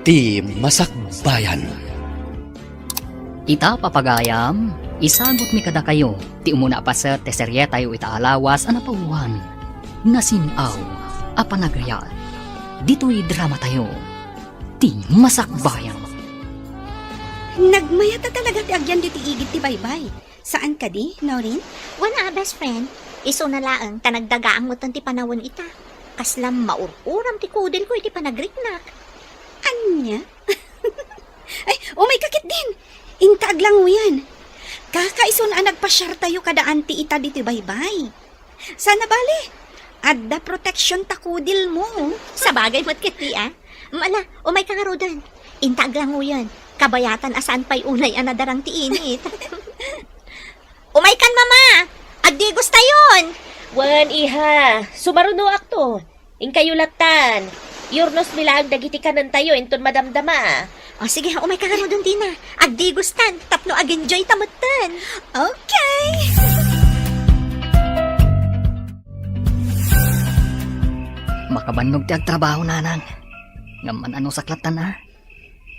ti Masakbayan. Ita papagayam, isagot mi kada kayo, ti umuna pa sa teserye tayo itaalawas anapauwan. Nasinaw, apanagaya, dito'y drama tayo, ti Masakbayan. Nagmayata talaga ti agyan di ti igit ti baybay. Saan ka di, Norin? Wala, best friend. Iso na laang tanagdagaang mo ti panawon ita. Kaslam maururam ti kudel ko iti panagriknak. Anya? Ay, may kakit din. Intag lang mo yan. Kakaiso na nagpasyar tayo kadaan ti ita di ti baybay. Sana bali, adda protection takudil mo. Sa bagay mo't kiti Mala, umay ka nga rodan. Intag lang mo yan. Kabayatan asaan pa'y unay anadarang ti init. Umay kan, mama! Agdi gusta yun! Wan, iha. Sumaruno akto. Ingkayo latan. Yurnos milaag dagiti kanan tayo inton madamdama. O sige, umay ka nga rodan din Agdi gustan, tapno ag-enjoy tamutan. Okay. Makabannog ti agtrabaho nanang. Ngaman ano saklatan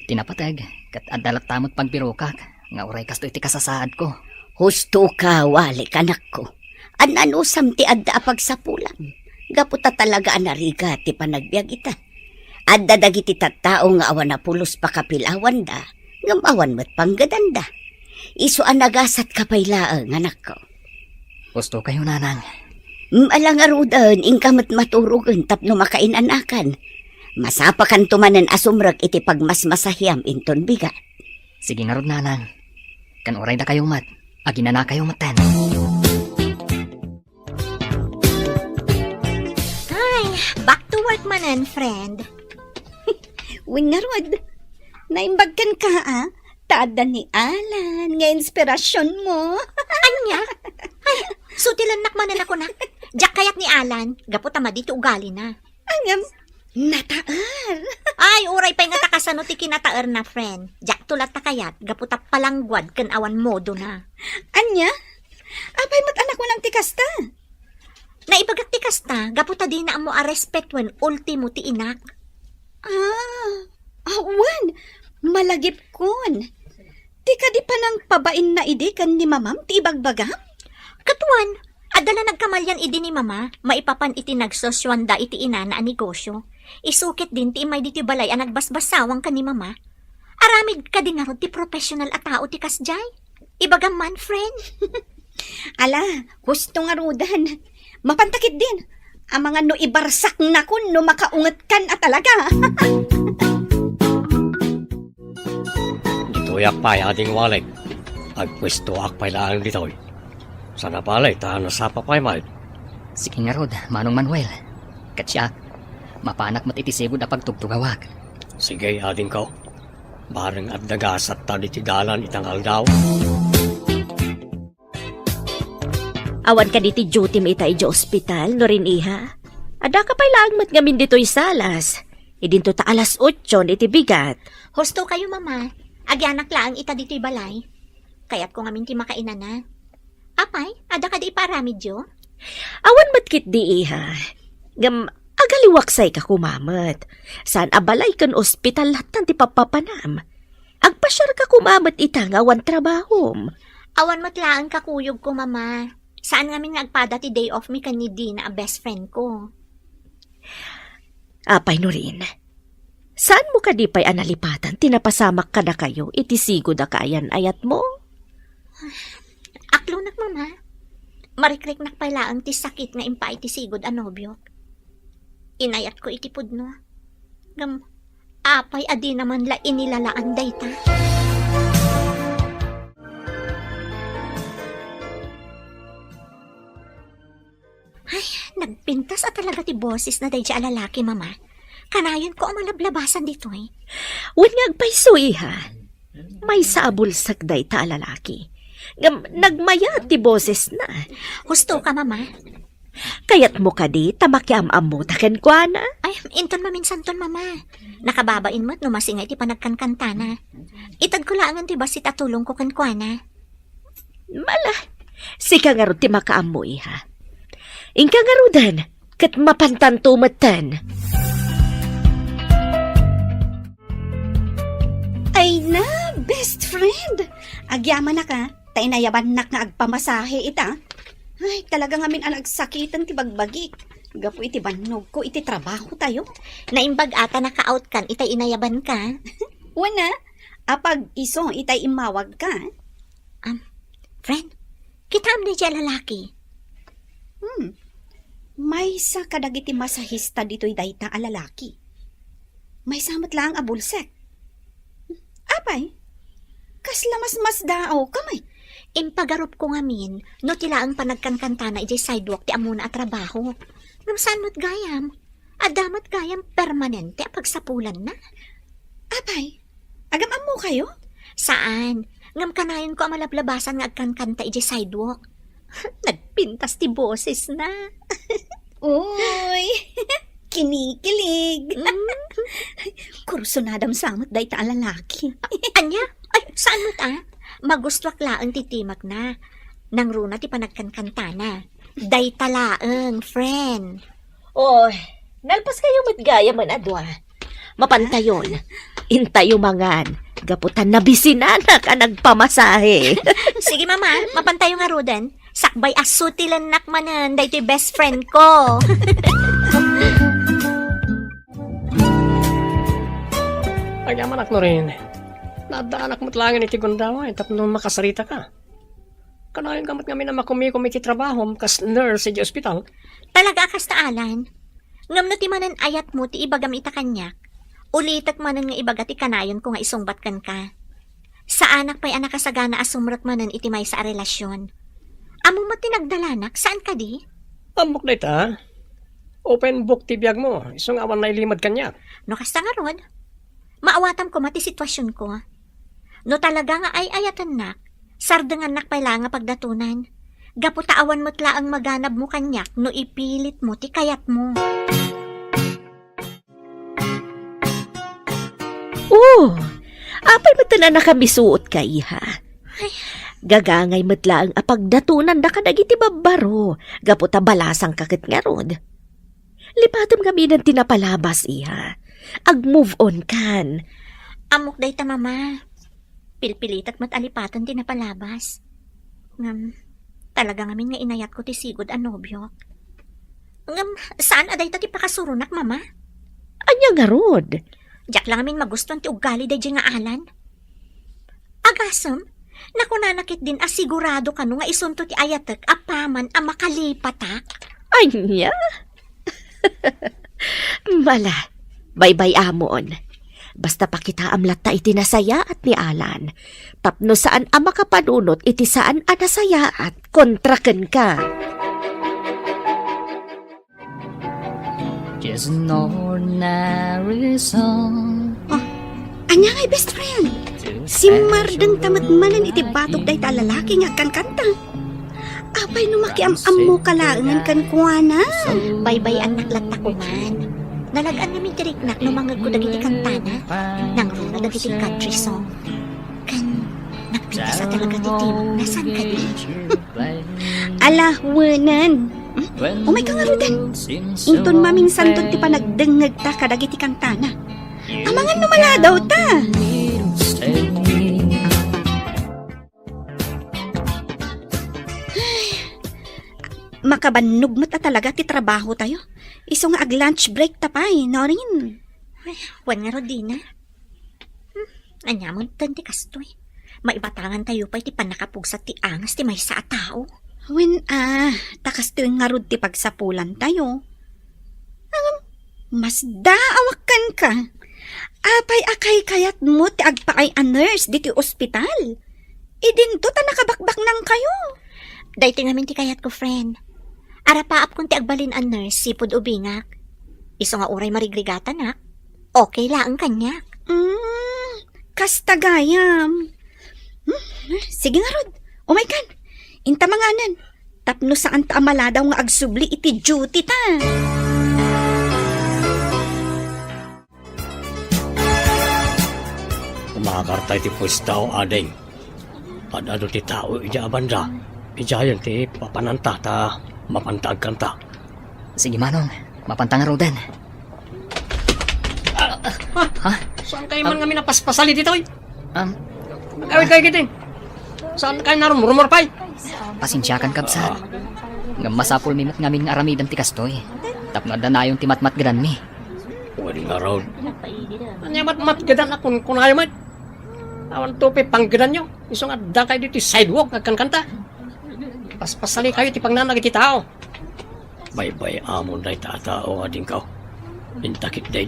Tinapatag, kat adalat tamot pagpirukak. Nga uray kasto iti kasasaad ko. Husto ka, wali kanak ko. Anusam ti adda apagsapulan. Gaputa talaga anariga ti panagbiag ita. Adda dagiti tattao nga awan na pulos pakapilawan da. Ngamawan mo't panggadanda. Iso anagasat kapaylaang anak ko. Gusto kayo nanang. Alang arudan, ingkamot maturugan tapno makainanakan. Masapakan tumanan asumrag iti pagmasmasahiyam inton bigat. Sige nga rod nanang. Kan oray na kayo mat. Agina na kayo matan. Ay, back to work manan, friend. Wingarod, naimbagkan ka Tada ni Alan, nga inspirasyon mo. Anya? Ay, sutilan nakmanan ako na. Diyak kayat ni Alan, gaputama dito ugali na. Angam, nataar. Ay, uray pa'y nga takasano ti kinataer na, friend. Diyak tulat ta kayat, gaputap palangguad kan awan modo na. Anya? Apay mat anak mo ng tikasta. Naibagat ti kasta, gaputa din na mo a respetwen ultimo ti inak. Awan, malagip kon. Tika di pa nang pabain na ide kan ni mamam ti ibagbagam? Katuan, adala nagkamalyan idi ni mama, maipapan iti nagsosywanda iti ina na negosyo. Isukit din ti imay diti balay ang nagbasbasawang ka ni mama. Aramid ka din nga ron ti professional at tao ti kasjay. Ibagam man, friend. Ala, gusto nga rudan. Mapantakit din. Ang mga no ibarsak na kun no makaungat kan talaga. Ito'y akpay ating walay. Agpwesto akpay lang dito'y. Sana palay, tahan na sapa pa'y mahal. Sige nga rod, Manong Manuel. Katsyak, mapanak mo't itisigod na pagtugtugawak. Sige, ating ko. Bareng at dagasat tali ti dalan itang aldaw. Awan ka diti duty mo ita iti ospital, no rin iha. Ada ka pa'y laagmat ngamin dito'y salas. Idinto ta alas 8 iti bigat. Husto kayo, mama. Agyanak laang ita dito'y balay. Kaya't ko ngamin ti makainan na. Apay, ada ka di paramidyo? Awan matkit di iha. Agaliwaksay ka kumamat. Saan abalay kan ospital latan ti papapanam. Agpasyar ka kumamat ita nga awan trabahom. Awan matlaang kakuyog ko, mama. Saan ngamin nagpada ti day off mi kan ni Dina, a best friend ko? Apay no rin. Saan mo ka di pa'y analipatan tinapasamak ka na kayo itisigo da kayan ayat mo? Aklo nak, mama. Marikrik nak palaang ti sakit nga impa iti sigod anobyok. Inayat ko iti pudno. Apay adi naman la inilalaan dayta. Ay, nagpintas at talaga ti boses na day siya lalaki, mama. Kanayon ko ang malablabasan dito Unyag pa'y suiha. May sabulsak day ta lalaki. Nagmaya ti boses na. Husto ka, mama. Kayat mo ka di, tamakiam-am mo taken kwa na. Ay, inton maminsanton, mama. Nakababain mo't numasingay ti panagkankanta na. Itad ko laangan ti basit at tulong ko kankwa na. Mala, sika nga ron ti makaam mo iha. Ingka nga rudan, kat mapantantumatan. Wana, best friend. Agyaman na ka, tay nayaban nak nga agpamasahe ita. Ay, talaga ngamin ang nagsakitan ti bagbagik. Gapo iti banog ko, iti trabaho tayo. Naimbag ata naka-out kan, itay inayaban ka. Wana, apag iso itay imawag ka. Friend, kitam na dyan lalaki. May sa kadagiti masahista dito'y dayta a lalaki. May samot lang a bulsek. Apay, kasla mas dao kamay. Impagarup ko ngamin, no tila ang panagkankanta na iti sidewalk ti amuna at trabaho. Ngam saan mo't gayam? Adamat gayam permanente pagsapulan na. Apay, agam mo kayo? Saan? Ngam kanayon ko ang malablabasan nga agkankanta iti sidewalk. Nagpintas ti boses na. Uy, kinikilig. Kursunadam samot dayta a lalaki. Anya? Ay, saan mo't Magustwak laang titimag na. Nang runa ti panagkankanta na. Day talaang, friend. Oy, nalpas kayo matgaya man adwa. Mapantayon. Intayo mangan. Gaputan na bisinanak ang nagpamasahe. Sige mama, mapantayo nga roden. Sakbay asutilan nakmanan, day ti best friend ko. Agyaman ak no rin. Nadaanak mo't langin iti gundawa, tapno makasarita ka. Kanayon kamat kami na makumikom iti trabaho, kas nurse iti ospital. Talaga kas taalan. Ngam no ti manan ayat mo ti ibagam ita kanyak. Ulitak manan nga ibaga ti kanayon ko nga isungbat kan ka. Sa anak pa'y anak kasagana asumrat manan iti may sa relasyon. Amo mo tinagdalanak, saan ka di? Amok na ita. Open book ti biyag mo, isong awan na ilimad kanya. No kasta nga ron. Maawatam ko mati sitwasyon ko. No talaga nga ay ayatan nak, sardangan nak pala nga pagdatunan. Gaputaawan mo't laang maganab mo kanyak no ipilit mo ti kayat mo. Apay matanan na kami suot ka, iha. Gagangay matla ang apagdatunan da kadagiti babaro, gaputa balasang kakit nga rod. Lipatom kami ng tinapalabas, iha. Ag-move on kan. Amok day ta mama. Pilpilitat matalipatan din na palabas. Ngam, talaga ngamin nga inayat ko ti sigod a nobyo. Ngam, saan aday ta ti pakasurunak mama? Anya nga rod? Diyak lang amin maguston ti ugali day nga alan. Agasam, nakunanakit din asigurado ka no nga isunto ti ayatek apaman a makalipatak. Anya? Mala, bye-bye amon. Basta pakita amlat ta iti nasaya at ni Alan. Tapno saan ang makapanunot iti saan ang nasaya at kontraken ka. Just an ordinary song. Anya ngay best friend. Si Mardeng tamatmanan iti batok day ta lalaki nga kankanta. Apay numaki am mo kalaangan kan kuana. Bye-bye ang naklata ko man. Nalagaan namin tiriknak no mangag ko dagiti kantana. Nang runa dagiti country song. Kan, nagpinta sa talaga ti timog. Nasaan ka di? Alawanan. Umay ka nga roden. Inton maming santon ti panagdengeg ta kadagiti kantana. Amangan numala daw ta. Makabannog mo ta talaga ti trabaho tayo. Iso nga ag-lunch break tapay, no rin. Wan nga Rodina. Anyamon tanti kastoy. Maibatangan tayo pa iti panakapugsat ti angas ti may sa tao. Wen takas to nga rod ti pagsapulan tayo. Mas daawakan ka. Apay akay kayat mo ti agpaay a nurse di ti ospital. Idinto ta nakabakbak nang kayo. Dahiti namin ti kayat ko, friend. Arapaap kung ti agbalin a nurse, sipod ubingak. Iso nga uray marigrigata nak. Okay lang kanyak. Kastagayam. Sige nga rod. Umay kan. Inta manganan. Tapno saan ta amala daw nga agsubli iti duty ta. Makakartay ti pwestaw adeng. Padado ti tao ija abanda. Ijayan ti papananta ta mapantag kanta. Sige manong, mapantang rodan. Saan kayo man kami napaspasali dito? Awit kayo kiting. Saan kayo naroon? Murmur pa'y? Pasensyakan kabsat. Nga masapul mimit ngamin nga aramidan ti kastoy. Tapno da na yung timatmat gadan mi. Pwede nga raw. Mat gadan akong kunayo mat. Awan tupi panggadan nyo. Iso nga da kayo dito sidewalk agkan kanta. Paspasali kayo ti pangnanag iti tao. Bay-bay amon day tatao nga din ka. Intakit day.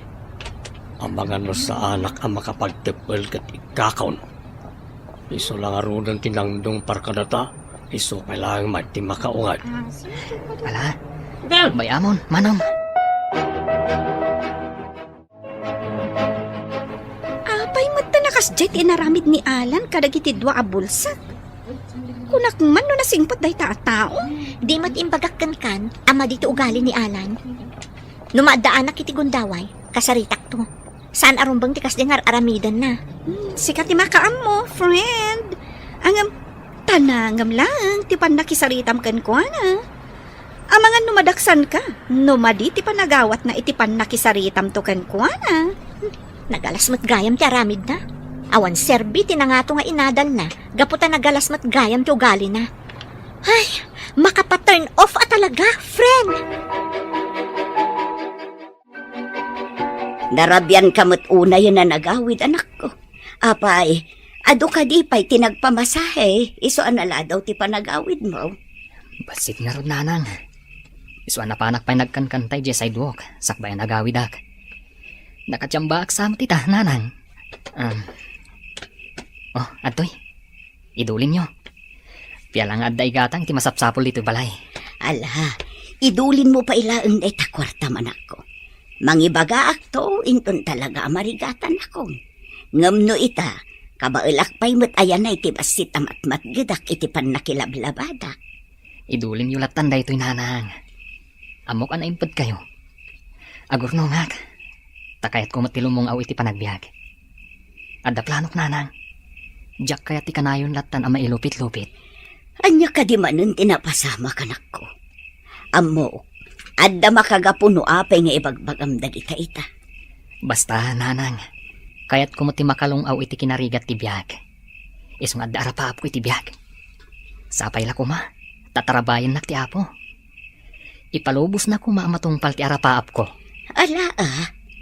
Ambangan mo sa anak ang makapagtepel kat ikakaw no. Iso lang arunan tinangdong parkadata. Iso kailangan mati makaungat. Ala, bay amon, manam. Apay mata nakasjet inaramid ni Alan kadagiti dua a bulsa. Kunak man no nasingpot day tao. Di mat imbagakkan kan, ama dito ugali ni Alan. Numaadaan na kiti gundaway, kasaritak to. Saan arumbang tikas dengar aramidan na. Sikat ti makaam mo, friend. Angam tanangam lang ti pan nakisaritam ken kuana. Amangan numadaksan ka. Numadi ti panagawat na iti pan nakisaritam to ken kuana. Nagalas mat gayam ti aramid na. Awan serbi tinangato nga inadal na. Gaputa nagalas mat gayam ti ugali na. Ay, makapa-turn off talaga, friend. Narabyan kamot una yun na nagawid, anak ko. Apay, ado ka di pa'y tinagpamasahe. Iso anala daw ti panagawid mo. Basit nga ron nanang. Iswa na panak pa'y nagkankantay di sidewalk. Sakbay nagawidak. Nakatsamba aksam tita, nanang. Atoy. Idulin nyo. Pialang adday gatang ti masapsapol dito balay. Ala, idulin mo pa ilaang day takwarta manak ko. Mangibaga akto, inton talaga marigatan ako. Ngamno ita, kabailak pa'y mat ayan na iti basit amat gidak iti pan nakilablabada. Idulin nyo latan da ito'y nanang. Amok an impad kayo. Agurno ngak. Takayat ko matilumong aw iti panagbiag. Adda planok nanang. Diyak kaya ti kanayon latan ama ilupit-lupit. Anya ka di manun tinapasama kanak ko. Amo, adda makagapuno apay nga ibagbagam dagita ita. Basta nanang. Kayat ko mati makalong aw iti kinarigat ti biag. Isong adda arapaap ko iti biag. Sapay la kuma. Tatarabayan nak ti apo. Ipalubos na kuma matungpal ti arapaap ko. Ala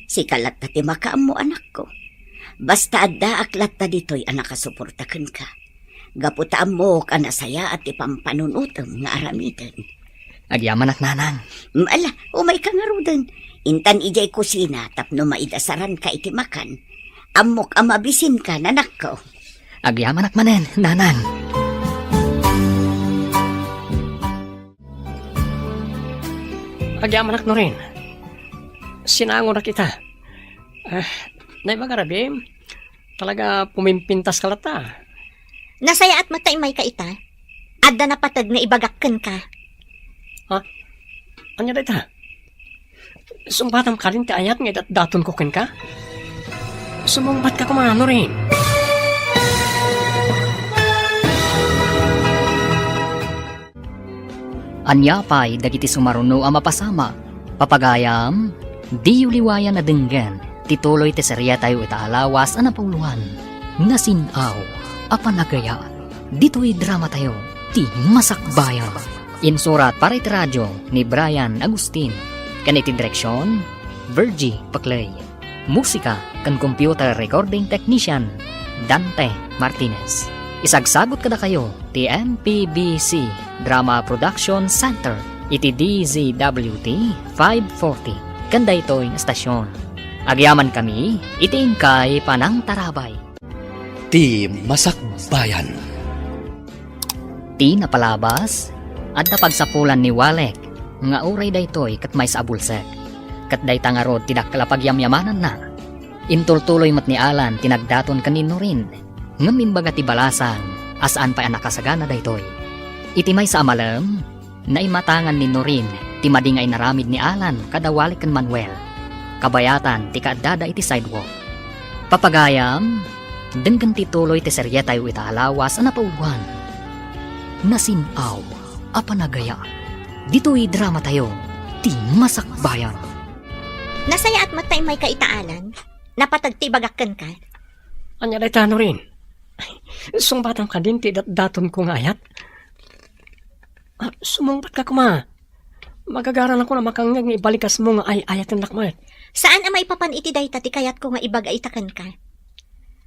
si kalat na ti makaam mo anak ko. Basta adda aklat ta dito'y anak kasuportakan ka. Gaputaan mo ka nasaya at ipampanunutang nga aramidan. Agyaman ak nanang. Ala, umay ka nga rudan. Intan ijay kusina tapno maidasaran ka iti makan. Amok amabisin ka nanak ko. Agyaman ak manen, nanang. Agyaman ak no rin. Sinangon na kita. Naibagarabi, talaga pumimpintas ka lata. Nasaya at matay may kaita. Adda na patag na ibagakkan ka. Anya dita? Sumbatam ka rin ti ayat nga daton ko ken ka? Sumumbat ka kumano rin. Anya pa'y dagiti sumaruno ang mapasama. Papagayam, di uliwayan na denggan. Tituloy ti serya tayo itaalawas ang napuluhan. Nasinaw, apanagaya. Dito'y drama tayo, ti masakbayan. Insurat para iti radyo ni Brian Agustin. Kaniti direksyon, Virgie Paclay. Musika kan computer recording technician, Dante Martinez. Isagsagot kada kayo, ti MPBC Drama Production Center, iti DZWT 540. Kanda ito'y estasyon. Agyaman kami, iting kay Panang Tarabay. Ti Masakbayan. Ti napalabas, at napagsapulan ni Walek, nga uray daytoy kat may sa abulsek. Kat day tangarod tidak kalapagyamyamanan na. Intultuloy mat ni Alan tinagdaton kanino rin, ngamimbaga ti balasang, asaan pa nakasagana daytoy. Iti may sa amalam, naimatangan ni Norin, ti madingay naramid ni Alan kada Walek kan Manuel. Kabayatan ti kaadada iti sidewalk. Papagayam, denggan ti tuloy ti serya tayo itaalawas ang napauwan. Nasinaw, apanagaya. Dito'y drama tayo, ti masakbayan. Nasaya at matay may kaitaalan. Napatagtibagakkan ka. Anya dita no rin. Sumbatang ka din, ti daton ko nga ayat. Sumungbat ka kuma. Magagaran ako na makangag nga ibalikas mo nga ay ayat ng nakmat. Saan ang maipapan iti dayta ti kayat ko nga ibaga itakan ka?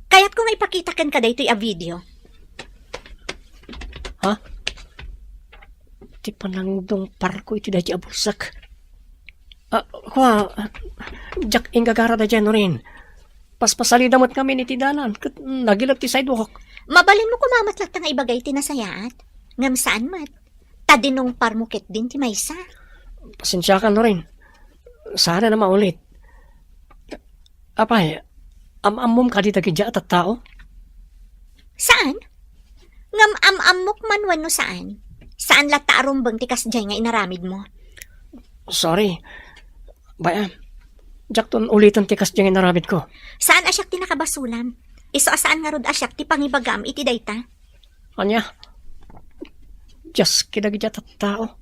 Kayat ko nga ipakitakan ka daytoy a video. Ha? Ti panangdong parko iti dahi abulsak. Jak ingagara da dyan rin. Paspasali damot kami ni tidanan. Nagilap ti sidewalk. Mabalin mo kumamatlat nga ibagay ti nasayaat. Ngam saan mat? Tadinong parmukit din ti maysa. Pasensya ka rin. Sana na maulit. Apay, amamom ka di tagidya at tao? Saan? Ngam amamok man no saan? Saan lata arumbang ti kasjay nga inaramid mo? Sorry. Baya, jakton ulitan tikas dyan naramid ko. Saan asyak ti nakabasulam? Iso asaan nga rod asyak ti pangibagam iti dayta? Anya, just kidagidya at tao.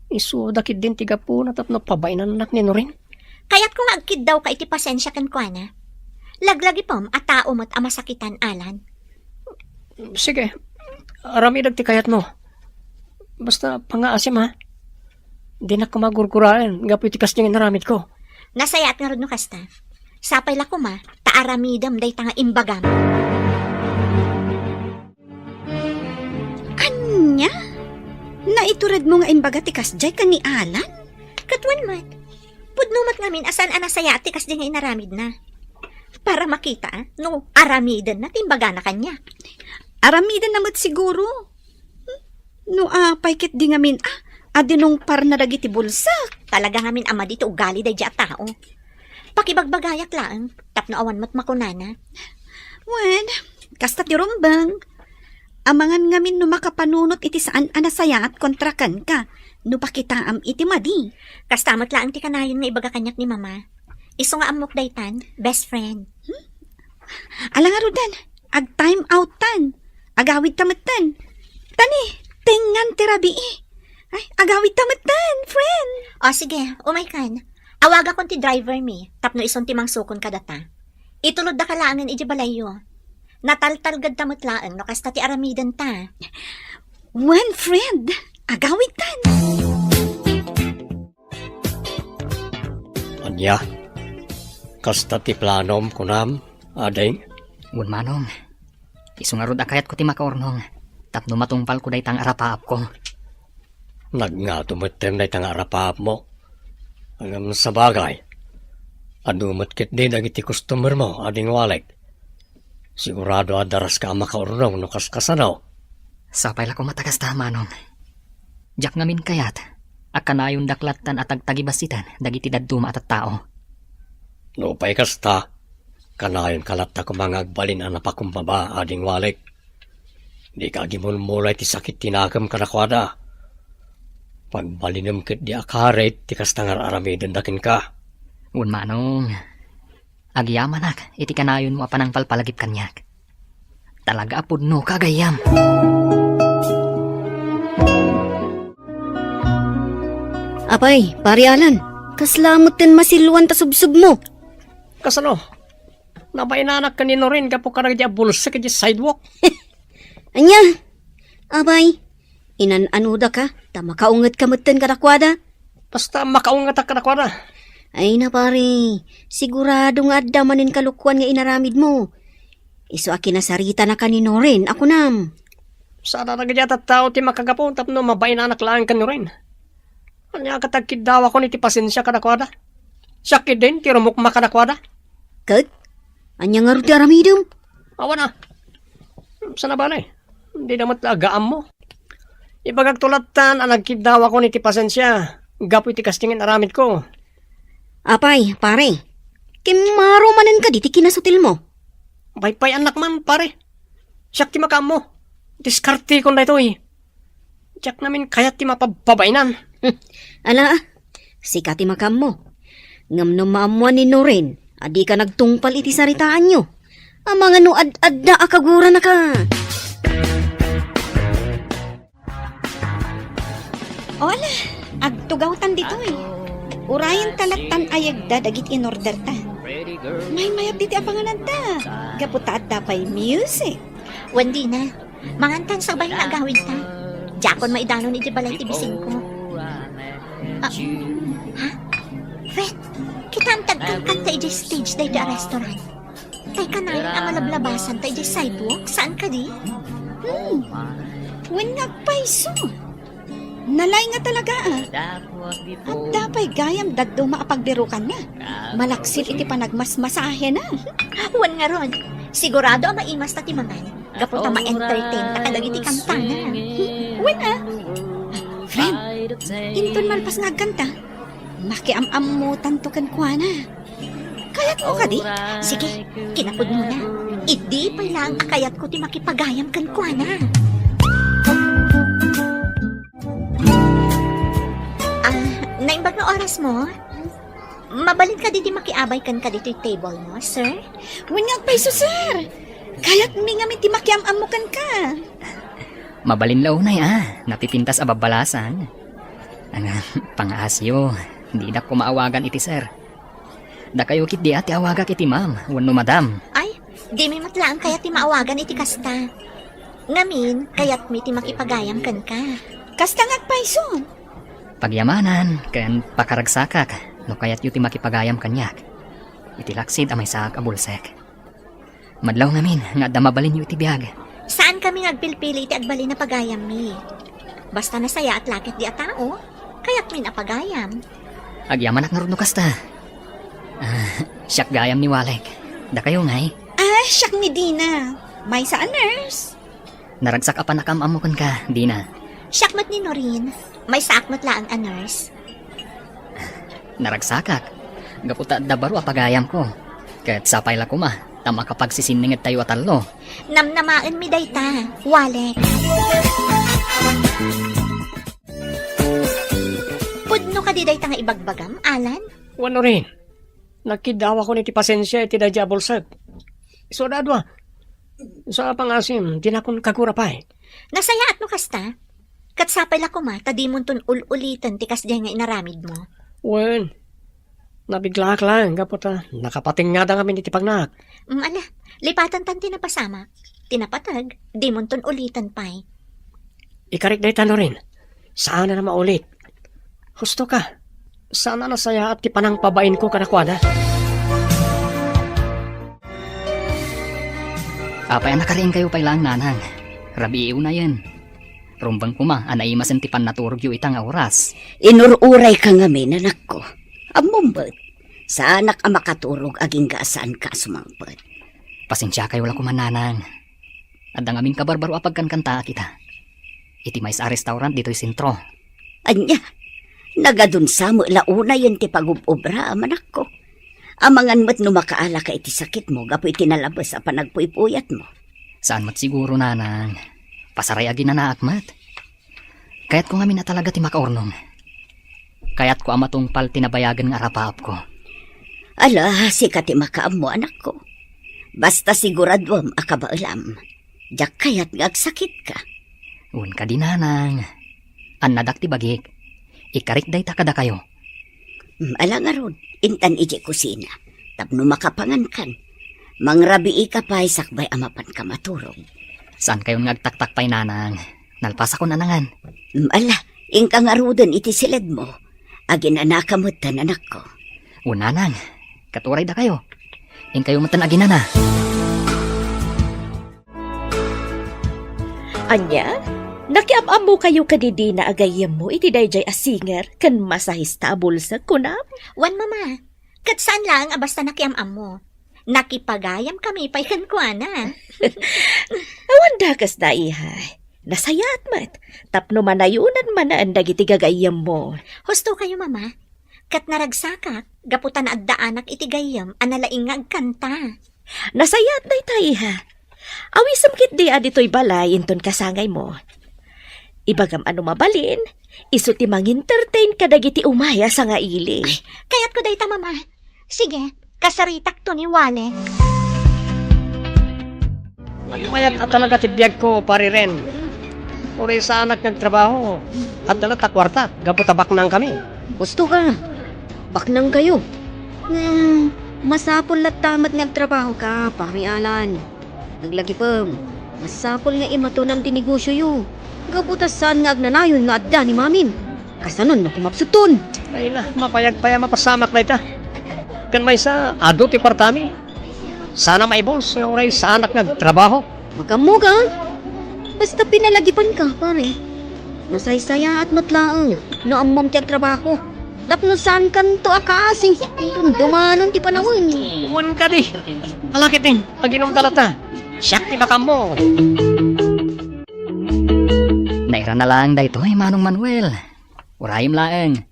Isu dakid din tiga po na tapno pabainan anak ni Norin. Kaya't kung agkid daw ka iti pasensya kan ko na. Laglagi pom at tao mo't amasakitan alan. Sige, arami ti kayat mo. Basta pangaasim ha. Di na ko magurguraan, gapu tikas niya naramid ko. Nasayat nga rod no kasta. Sapay la ko ma, taaramidam day tanga imbagam. Anya? Naiturad mo nga imbaga ti kasjay ka ni Alan? Katwan mat, pudnumat ngamin asan anasayat ti kasdi nga inaramid na. Para makita, no, aramidan na timbaga na kanya. Aramidan namat siguro. No, paikit di ngamin, adinong par na dagiti bulsak. Talaga ngamin ama dito ugali day at tao. Pakibagbagayak lang, tapno awan mat makunana. Wen, kasta ti rumbang. Amangan ngamin no makapanunot iti saan anasayat kontrakan ka. No pakitaam iti madi. Kastamat lang ti kanayon nga ibaga kanyak ni mama. Iso nga amok daytan, best friend. Alang arudan, ag time outan. Agawid tamatan. Tani, tengan tirabi Ay, agawid tamatan, friend. O sige, umay kan. Awaga kon ti driver mi, tapno ison ti mangsukon kadata. Itulod da kalangan iti balayo. Nataltalgad tamot laan no kasta ti aramidan ta. One friend, agawid tan. Anya, kasta ti planom kunam, ading. Gun manong, iso nga rod akayat ko ti makaornong. Tapno matungpal ko day tang arapaap ko. Nagnga tumatem na itang arapaap mo. Hanggang sa bagay. Anumatkit din ang iti customer mo, ading walek. Sigurado adaras ka makaurong no kaskasanaw. Sapay la ko matakas ta manong. Jak ngamin kayat, akanayon daklatan at agtagibasitan, dagiti daduma at tao. No pa'y kasta, kanayon kalata ko mga agbalin ang napakumbaba, ading walek. Di ka gimulmulay ti sakit tinagam kanakwada. Pagbalinam kit di akaret, ti kastangar aramidin dakin ka. Gun manong, agyamanak, iti kanayon mo apanang palpalagip kanyak. Talaga apod no kagayam. Apay, pari Alan, kaslamot ten masiluan ta subsub mo. Kasano? Nabainanak kanino rin kapo karag di abulsa ka di sidewalk. Anya, apay, inan-anuda ka, tamakaungat kamutan karakwada. Basta makaungat ka nakwada. Ay na pare, sigurado nga adda manin kalukuan nga inaramid mo. Iso akinasarita na kanino rin, ako nam. Sana nagayat at tao ti makagapon tapno mabainanak lang kanino rin. Anya katagkid daw ako ni ti pasensya ka nakwada. Sakit din, ti rumukma ka nakwada. Kat, anya nga ruti aramidom. Awa na. Sana bale? Hindi naman agaam mo. Ibagag tulatan ang nagkid daw ako ni ti pasensya. Gapo iti kastingin aramid ko. Apay, pare, kimaro manin ka diti kinasutil mo. Paypay anak man, pare. Siyak ti makam mo. Diskarte ko na ito eh. Siyak namin kaya ti mapabainan. Ala, sikati makam mo. Ngam no maamuan ni Norin, adi ka nagtungpal iti saritaan nyo. Ang mga no ad-adda akagura na ka. Ola, agtugawtan dito Urayan talatan ayagda dagit in order ta. May mayap diti apanganan ta. Gaputa at dapay music. Wandi na. Mangantan sa bahay na agawid ta. Jakon maidano ni di balay tibising ko. Ha? Fred, kita ang tagkangkan tayo di stage tayo di restaurant. Tayo ka na ang malablabasan tayo di sidewalk. Saan ka di? When nga paiso. Nalay nga talaga At dapay gayam dagdo maapagbirukan na. Malaksil iti panagmasmasahe na. Wan nga ron. Sigurado ang maimas na timangan. Gaputa ma-entertain na kadag iti kanta na. When Friend, inton malpas nga kanta. Makiam-am mo tanto kan kuana. Kayat mo ka di? Sige, kinapod mo na. Idi pa lang kakayat ko ti makipagayam kan kwa na. Naimbag na oras mo? Mabalin ka di makiabay kan ka dito yung table mo, sir? When nga paiso, sir. Kayat mi nga ti makiam-am mo kan ka. Mabalin law na napipintas a babalasan. Ang pangasyo, hindi na ko maawagan iti sir. Da kayo kit di ati awaga kiti ma'am, wano madam. Ay, di may matlaan kaya ti maawagan iti kasta. Ngamin, kayat mi ti makipagayam kan ka. Kasta nga paiso. Pagyamanan, kan pakaragsakak, no kayat yu ti makipagayam kanyak. Iti laksid amay sak abulsek. Madlaw namin, nga da mabalin yu iti biyag. Saan kami nagpilpili iti agbali na pagayam mi? Basta nasaya at lakit di a tao, kayat mi napagayam. Agyamanak nga runo kasta. Siyak gayam ni Walek. Da kayo ngay. Siyak ni Dina. May sa nurse. Naragsak apa nakamamukan ka, Dina. Siyakmat ni Norin, may saakmat laang a nurse. Naragsakak. Gaputa da baro apagayam ko. Kat sapay la kuma, tama kapag sisiningit tayo atalo. Namnamaan mi dayta, Walek. Pudno ka di dayta nga ibagbagam, Alan? Wano rin. Nakidawa ko ni ti pasensya iti dadya bulsag. So dadwa. Sa pangasim, di na akong kagura pa Nasayaat no kasta? Katsapay la kuma, tadi mo ton ulitan tikas diyan nga inaramid mo. Wen, nabiglak lang, gaputa. Nakapating nga da kami ni ti pagnak. Ala, lipatan tan tinapasama. Tinapatag, di mo ton ulitan pa'y. Ikarik na itano rin. Saan na maulit? Husto ka. Sana nasaya at ti panang pabain ko kanakwada. Apay nakariing kayo pailang nanang. Rabi na yan. Rumbang kuma, anay masantipan na turgyo itang oras. Inururay ka ngamin, anak ko. Amumbet. Sa anak ang makaturog aging gaasaan ka sumangpet. Pasensya kayo la kumananang. At ang aming kabarbaro apagkankanta kita. Iti may sa restaurant dito'y sentro. Anya, nagadun sa mo launa yun ti pag-ubra, anak ko. Amangan mo't numakaala ka iti sakit mo, gapo itinalabas a panagpuypuyat mo. Saan mat siguro nanang? Pasaray agi na naakmat. Kaya't ko nga na talaga ti makaurnong. Kaya't ko amatong pal tinabayagan nga arapaap ko. Ala, sikati makaam mo, anak ko. Basta siguradwam akabaalam. Diyak kaya't ngagsakit ka. Un ka di nanang. Anadak ti bagik. Ikarik day takada kayo. Ala nga ron, intan iji kusina. Tapno makapangan kan. Mangrabi ka pa'y sakbay amapan ka maturog. Saan kayo ngagtaktak pa'y nanang? Nalpas ako nanangan. Ala, ingka nga rudan iti silid mo. Agin anakamutan, anak ko. Nanang, katuray da kayo. Ing kayo matan aginana. Anya, nakiam-am mo kayo kadidi na agayam mo iti dayjay a singer kan masahista bulsa kunam. Wan mama, kat saan lang basta nakiam-am mo? Nakipagayam kami pa'y kankwana. Awan dakas na ihay. Nasayat mat. Tapno manayunan man na ang dagiti gagayam mo. Husto kayo mama, kat naragsakak, gaputan na addaanak iti gayam, analaing nga agkanta. Nasayat na itay ha. Awisam kit di adito'y balay inton kasangay mo. Ibagam ano mabalin, iso ti mang-entertain kadagiti umaya sa nga ili. Kaya't ko dayta mama. Sige, kasaritak to ni Wale. Mayat at talaga tibiyag ko, pari ren. Uri sa anak nagtrabaho. At dala takwarta, gaputabak nang kami. Gusto ka. Baknang kayo. Masapol lat tamat nga trabaho ka, pamialan. Naglagi pa, masapol nga imatunam ti negosyo yu. Gabutasan nga agnanayon nga adda ni mamin. Kasanon mo kumapsuton. Ay na, mapayag-paya mapasamak na ita. Kan may sa ado ti partami. Sana may boss yung ray sa anak nagtrabaho. Magamo ka. Basta pinalagipan ka, pare. Nasaysaya at matlaang. Naamam ti trabaho. Tapno saan kan to akasing. Dumanon ti panahon. Uwan ka di. Alakit din, pag-inom talata. Siyak ti baka mo. Naira na lang daytoy Manong Manuel. Urayim laeng.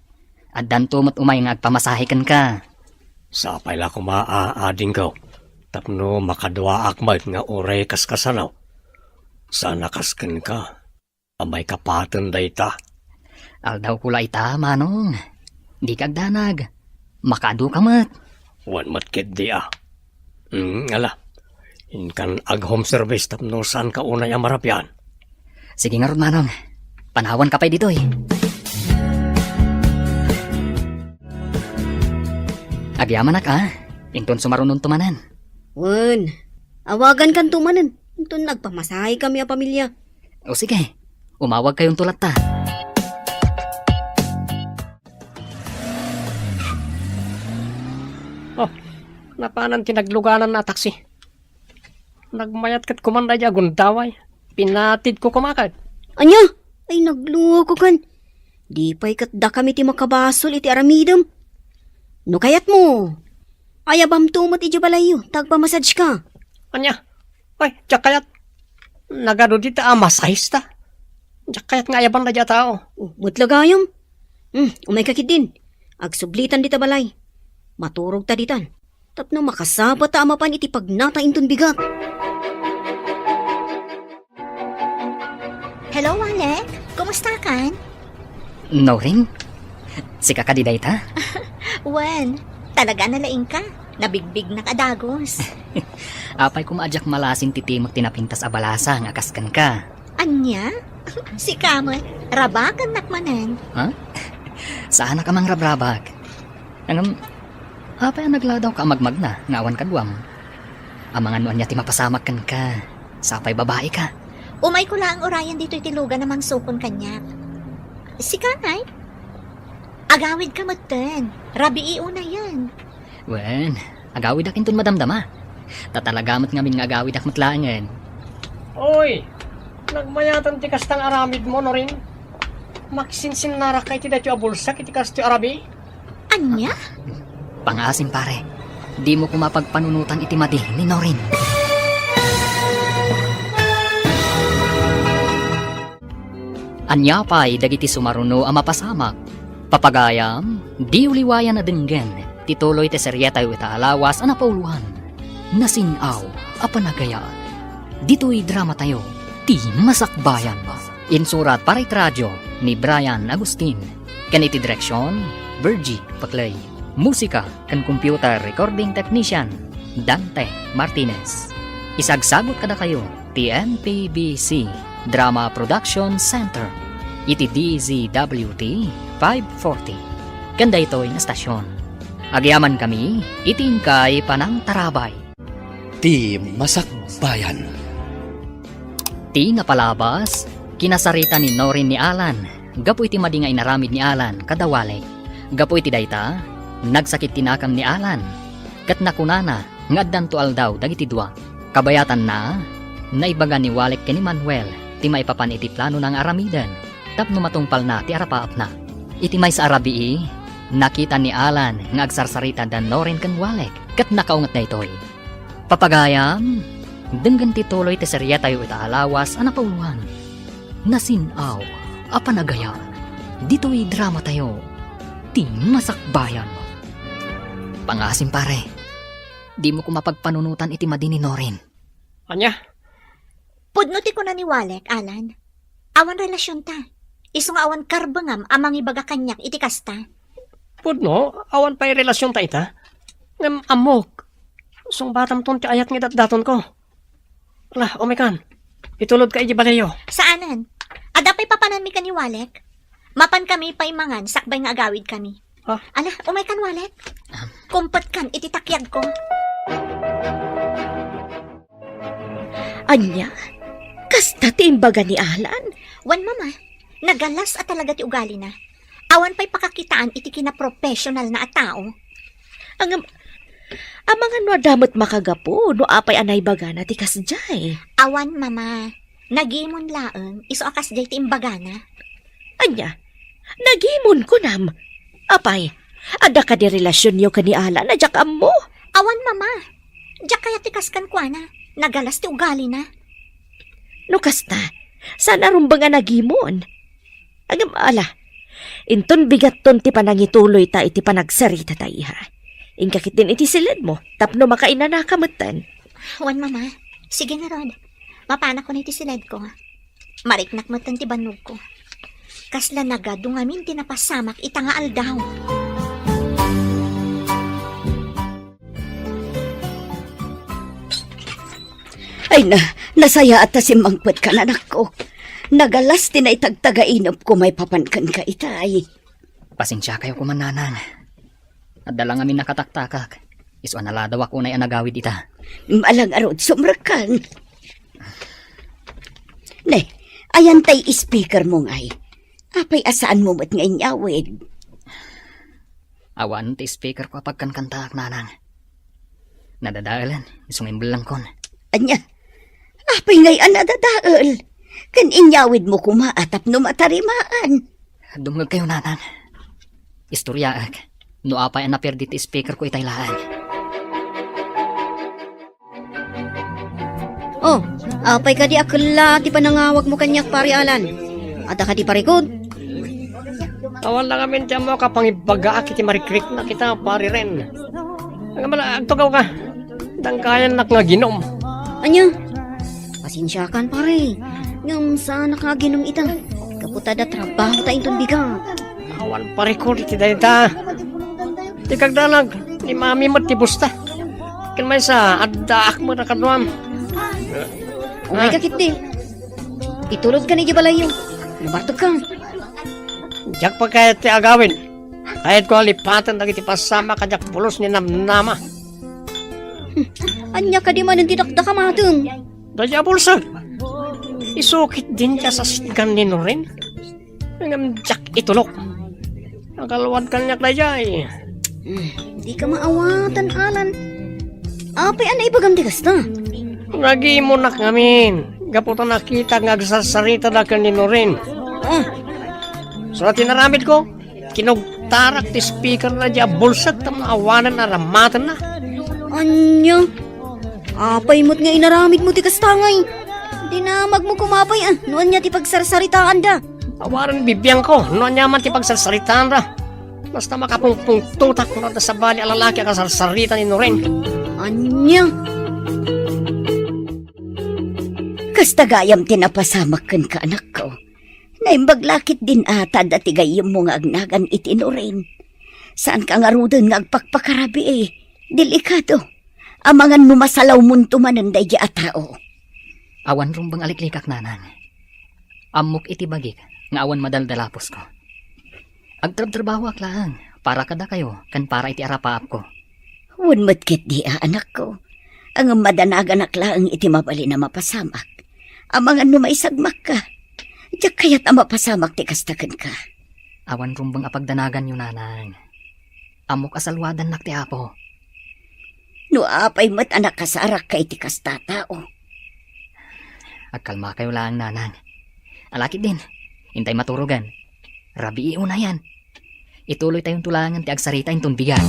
At danto mo't umay nga agpamasahikan ka. Sapay la ko maaading ko. Tapno makadwa akmat nga oray kaskasanaw. Sana kasken ka. Amay kapatan dayta. Aldaw kula ita, Manong. Di kagdanag. Makado ka mat. Wan matkit di ah. Ala. Inkan ag home service tapno saan ka unay ang marapyan. Sige nga ron, Manong. Panawan ka pa'y dito eh. Agyaman na ka. Inton sumarunong tumanan. Wan, awagan kan tumanan. Ito nagpamasahay kami a pamilya. O sige, umawag kayong tulat ta. Oh, napanan tinagluganan na taksi. Nagmayat kat kumanda di agundaway. Pinatid ko kumakad. Anya, ay nagluko kan. Di pa'y katda kami ti makabasol iti aramidam. No kayat mo. Ayabam tumot iti balayo, tagpamassage ka. Anya? Ay, tiyak kayat. Nagado dita masahis ta. Tiyak kayat nga ayaban na dya tao. Oh, mutlagayom. Umay kakit din. Agsublitan dita balay. Maturog ta ditan. Tapno makasaba ta amapan iti pagnata inton bigat. Hello, Alec. Kumusta kan? No rin? Sika ka di dayta? Wen, talaga nalaing ka. Nabigbig na kadagos. Apay kumaadyak malasin titimot tinapintas abalasa nga kaskan ka. Anya? Si Kamoy, rabakan nakmanan. Saan ka mang rabrabag? Apay ang nagladaw ka magmag na, ngawan kadwam. Amangan nuan niya ti mapasamak kan ka. Sapay babae ka. Umay ko lang orayan dito itilugan namang sukon kanya. Si Kanay? Agawid ka magten. Rabi iuna yan. Wen, agawid akin tun madamdama. Tatalagamat ngamin nga agawid ak matlaangan. Oy, nagmayatan ti kastang aramid mo no rin. Maksinsin nara kay ti dati abulsak iti kasto arabi. Anya? Pangasim pare, di mo kumapagpanunutan iti madi ni Norin. Anyapay dagiti sumaruno ang mapasamak. Papagayam, di uliwayan na denggen. Tituloy te seryetay ita alawas ang napauluhan. Nasinaw, apanagaya. Dito'y drama tayo, ti masakbayan. Insurat para radyo ni Brian Agustin. Kaniti direksyon, Virgie Paclay. Musika kan computer recording technician, Dante Martinez. Isagsagot kada kayo, TNPBC Drama Production Center. Iti DZWT 540. Kanda ito'y na stasyon. Agyaman kami, itingkay panang tarabay. Ti Masakbayan. Ti napalabas, kinasarita ni Norin ni Alan. Gapu iti madingay naramid ni Alan, kadawalay. Gapu iti dayta, nagsakit tinakam ni Alan. Kat nakunana, ngaddan to aldaw dagiti dua. Kabayatan na, naibaga ni Walek ken ni Manuel, ti maipapan iti plano ng aramidan. Tapno matungpal na ti arapaap na. Iti may sa arabii, nakita ni Alan nga agsarsarita dan Norin ken Walek, kat nakaungat na itoy. Papagayam, denggan tituloy ti serya tayo ita alawas ang napauluhan. Nasinaw, apanagaya, dito'y drama tayo, ti masakbayan. Pangasim pare, di mo ko mapagpanunutan iti madi ni Norin. Anya? Pudnuti ko na ni Walek, Alan. Awan relasyon ta. Iso nga awan karbangam amang ibaga kanyak iti kasta. Pudno, awan pa'y relasyon ta ita. Ngam amok. Sung batam ton ti ayat nga daton ko. Lah, omekan. Itulod ka iji balayo. Saanan? Adapay papanan mi ka ni Walek? Mapan kami pa imangan, sakbay nga agawid kami. Ha? Ala, umay kan walet. Kumpot kan ititakyag ko. Anya, kasta ti imbaga ni Alan. Wan mama, nagalas at talaga ti ugali na. Awan pa'y pakakitaan iti kina-professional na at tao. Ang mga no damot makagapo, no apay anay baga na ti kasjay. Awan mama, nagimon laeng, iso akas jay ti imbaga na. Anya, nagimon ko nam. Apay, ada ka di relasyon niyo kani Alan na jak mo. Awan mama, diyak kaya ti kaskan kwa na. Nagalas ti ugali na. No kasta, sana rumbang nga nagimon. Ala, inton bigat ton ti panangituloy ta iti panagsarita ta iha. Ingkakit din iti silid mo, tapno makainanakamatan. Wan mama, sige na Rod. Mapana ko na iti silid ko. Mariknak mo ti banog ko. Kasla nagadungamin tinapasamak itangaal daw. Ay nasaya at si mangpet ka na nako. Nagalas tinaitagtaga-inop ko may papankan ka itay. Pasensya kayo kumananang. At dalang amin nakataktakak. Iso anala daw ako na anagawid ita. Malang arod sumrakan. Ne, ayan tay speaker mo ngay. Apay asaan mo mat ngay nyawid. Awan ti speaker ko apagkan kantaak nanang. Nadadaalan, isong imbelang kon. Anya, apay ngay anadadaal. Kan inyawid mo kumaatap no matarimaan. Dumag kayo nanang. Istoryaak, no apay ang naperdi ti speaker ko itaylaan. Oh, apay ka di akala ti panangawag mo kanyak pari Alan. Ada ka di parikod. Awan lang amin dyan mo kapangibaga kiti marikrik na kita pari ren. Ang mala, agtugaw ka. Dangkayan nak nga ginom. Anya, pasensyakan pare. Ngam sa nakaginom ita. Kaputada trabaho ta intong bigat. Awan parikod iti dayta. Ti kagdalag, ni mami mo ti busta. Kan may sa addaak mo na kanuam. Umay kakit di. Itulog ka ni Gibalayo. Lubartog ka. Jak pa kaya ti agawin. Kahit ko alipatan na iti pasama kajak pulos ni namnama. Anya ka di man ang tidakda ka matong. Daya bulsag. Isukit din siya sa sigan ni Norin. Ang jak itulok. Ang kalawad kanyak daya eh. Di ka maawatan, Alan. Apay anay bagam di kasta. Lagi mo na kamin. Gaputan nakita nga agsasarita na ka ni Norin. So tinaramid ko, kinugtarak ti speaker na dya bulsag tam na awanan na ramatan na. Anya, apay mo't nga inaramid mo ti kastangay. Dinamag mo kumapay noon niya ti pagsarsaritaan da. Awaran bibiyang ko, noon niya man ti pagsasaritaan ra. Basta makapungpung tutak mo na sa bali alalaki ang kasarsarita ni Norin. Anya, Kasta gayam tinapasamak kan ka anak ko. Naimbaglakit din ata dati gayam mo nga agnagan itinurin. Saan ka nga rudon nga agpakpakarabi eh. Delikado. Amangan mo masalaw munto mananday di atao. Awan rumbang aliklikak nanang. Amok iti bagik, nga awan madaldalapos ko. Agtrab-trabaho ak lang, para kada kayo, kan para iti arapaap ko. Huwag matkit di anak ko. Ang madanagan akla ang iti mabali na mapasamak. Amangan mo maisagmak ka. Diyak kaya't ang mapasamak ti kastakan ka. Awan rumbang apagdanagan yun nanang. Amok asalwadan nak ti apo. No apay mat anak kasarak kay ti kastatao. Agkalma kayo lang nanang. Alakit din, hintay maturugan. Rabi iuna yan. Ituloy tayong tulangan ti agsarita intong bigat.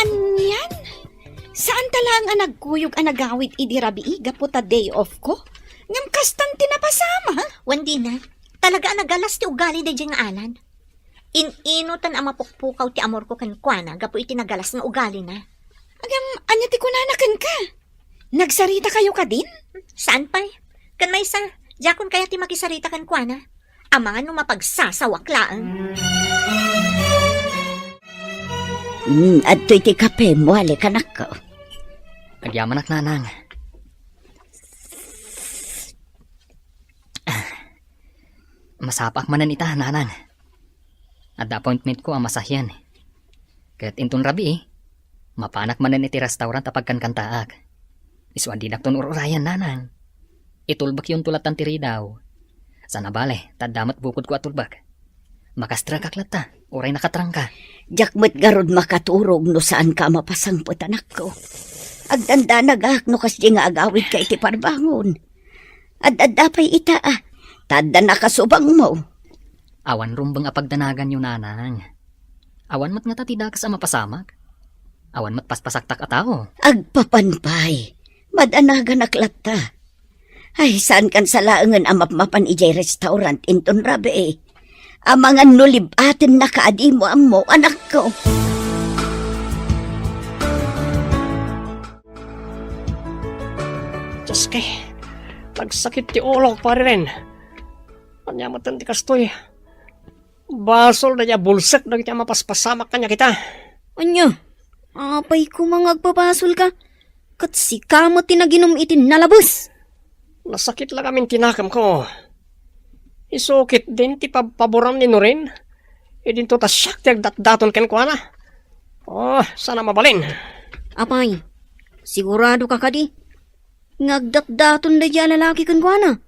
anyan? Saan talang ang nagkuyog ang nagawit idi rabii gaputa day off ko? Ngam kastan tinapasama. Wandi na, talaga nagalas ti ugali da dyan nga Alan. Ininutan ang mapukpukaw ti amor ko kan kuana, gapo iti nagalas nga ugali na. Agam, anya ti kunanakan ka? Nagsarita kayo ka din? Saan pa'y? Kan may sa, jakon kaya ti makisarita kan kuana. Amangan no mapagsasawaklaan. At to'y ti kape mo, halik anak ko. Agyaman ak nanang. masapak manan ita, nanang. At appointment ko ang masahyan. Kahit inton rabi mapanak manan iti restaurant apag kankantaak. Isuan di nakton ururayan, nanang. Itulbak yung tulatan tiri daw. Sana bale, tadamat bukod ko atulbak. Makastra kaklata, oray nakatrangka. Jakmet garod makaturog no saan ka mapasangpot anak ko. Agdanda nagahak no kasdi nga agawid ka iti parbangon. Adapay ita Tadda nakasubang mo. Awan rumbang apagdanagan yung nanang. Awan mat nga tatidakas ang mapasamag. Awan mat paspasaktak atao. Agpapanpay. Madanagan aklata. Ay, saan kan sa laangan amapmapan ijay restaurant inton rabi Amangan nulib atin nakaadi mo amo, anak ko. Diyos kay, nagsakit ti ulo pare rin. Anyamatan ti kastoy. Basol na niya bulsak na niya mapaspasamak kanya kita. Anya, apay ko mga agpapasol ka. Kat si kamo tinaginom itin nalabos. Nasakit lang kaming tinakam ko. Isukit din ti paboram ni Norin. Idin to tasyak ti agdatdaton ken ko na. Oh, sana mabalin. Apay, sigurado ka kadi. Ngagdatdaton na dyan lalaki kan kwa na.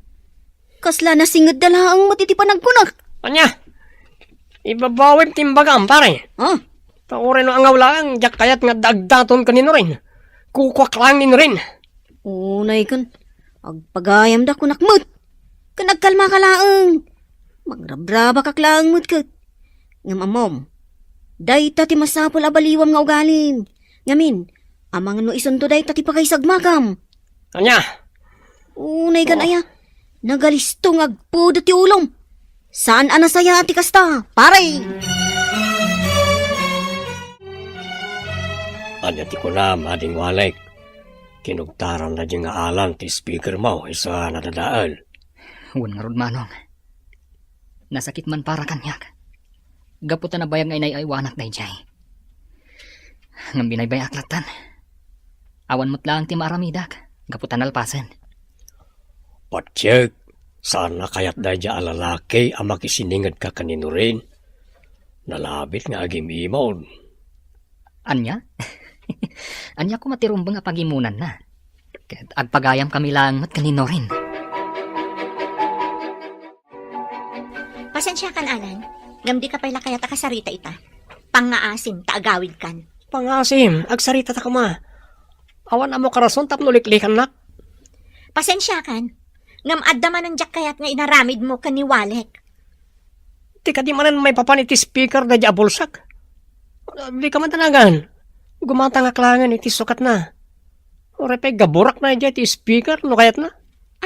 Kasla na singad dalaang matitipan nagkunak. Anya, ibabawim timbagam pare. Ah, Paurin no angaw lang, jak kayat nga dagdaton ka ni Norin. Kukwak lang ni Norin. unay kan. Agpagayam da kunak mo't. Kanagkalma ka laang. Magrabraba ka laang mo't kat. Ngam amom. Day tati masapol abaliwam nga ugalim. Ngamin, amang no isunto day tati pakaisagmakam. Anya, Unay kan aya. Nagalisto ngagpudo ti ulom. Saan anasaya ti kasta? Pare! anya ti kunam ading walek. Kinugtaran na di nga alang ti speaker mo isa nadadaan. Huwag nga rod manong. Nasakit man para kanyak. Gaputan na bayang ngay naiwanak na ijay. Ngam binaybay aklatan. Awan mo't lang ti maaramidak. Gaputan alpasan. Patsyak, sana kayat da dya alalaki ang makisiningad ka kanino rin. Nalabit nga agim imon. Anya? Anya ko matirumbang nga pagimunan na. Kahit agpagayam kami lang mat kanino rin. Pasensya kan, Alan. Gamdi ka pala kaya takasarita ita. Pangaasim, taagawid kan. Pangasim, agsarita ta ka ma. Awan amo karason tapno liklikan nak. Pasensya kan. Ngam adda man ang jak kayat nga inaramid mo kan ni Walek. Di ka di manan may papaniti speaker da dya bulsak. Di ka man tanagan. Gumata nga klangan iti sukat na. Orepay gaburak na dya iti speaker no kayat na.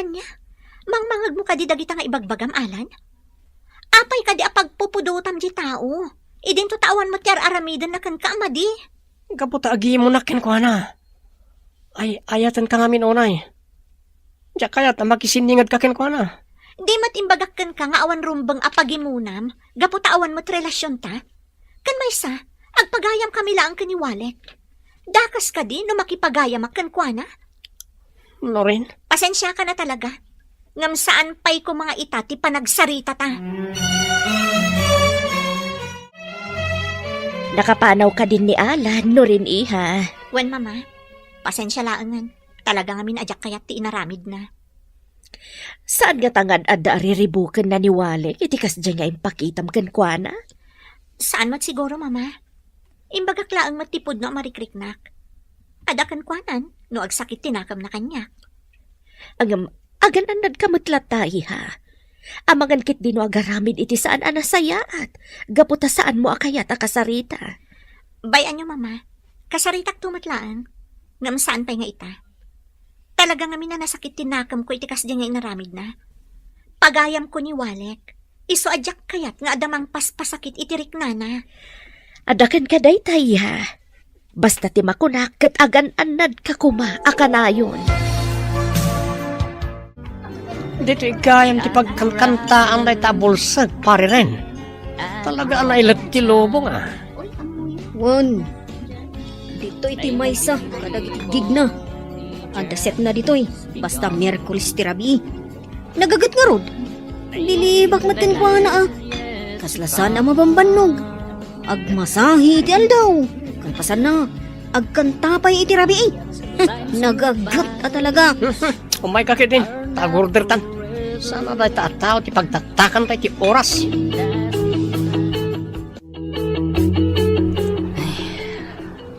Anya, mangmangag mo kadi dagita nga ibagbagam, Alan? Apay kadi apagpupudutam di tao. Idin to tawan mo tiyar aramidan na kan kaamadi. Kaputa agi mo na ken ko na. Ay, ayatan ka ngamin onay. Diya kayat na makisiningad ka ken ko na. Di mat imbagakkan ka nga awan rumbang apagimunam, gaputa awan mo't relasyon ta. Kan may sa, agpagayam kami lang ka ni Walek. Dakas ka di no makipagayam akan kwa na. Norin? Pasensya ka na talaga. Ngam saan pa'y ko mga itati panagsarita ta. Nakapanaw ka din ni Alan, no rin iha. Wen mama, pasensya laangan. Talaga nga minadyak kayat ti inaramid na. Saan nga tangad adda ariribukan na ni Wale? Itikas dyan nga impakitam kan kwa na? Saan mat siguro mama? Imbagak laang matipod no marikriknak. Adakan kwanan, no agsakit tinakam na kanya. Agan anad ka matlatay ha. Amangan kit din no agaramid iti saan anasayaat. Gaputa saan mo akayat akasarita. Bayan nyo mama, kasaritak tumatlaan. Ngam saan pa'y nga ita? Talaga nga minanasakit tinakam ko itikas dyan nga inaramid na. Pagayam ko ni Walek. Iso adyak kayat nga adamang paspasakit itirik na. Adakan ka day tay ha. Basta ti makunak kat agan anad ka kuma akanayon. Dito ikayam ti pagkanta ang day tabulsag pare rin. Talaga ang nailat ti lobo nga. Wan, dito iti maysa, kadag iti gig na. Ada set na dito basta Miyerkules ti Rabi. Nagagat nga rod. Lilibak matin ko na Kaslasan na mabambanog. Agmasahi iti aldaw. Kalpasan na. Agkantapay iti rabi Nagagat talaga. Umay kakit din. Tagorder tan. Sana tayo taataw ti pagtatakan tayo ti oras.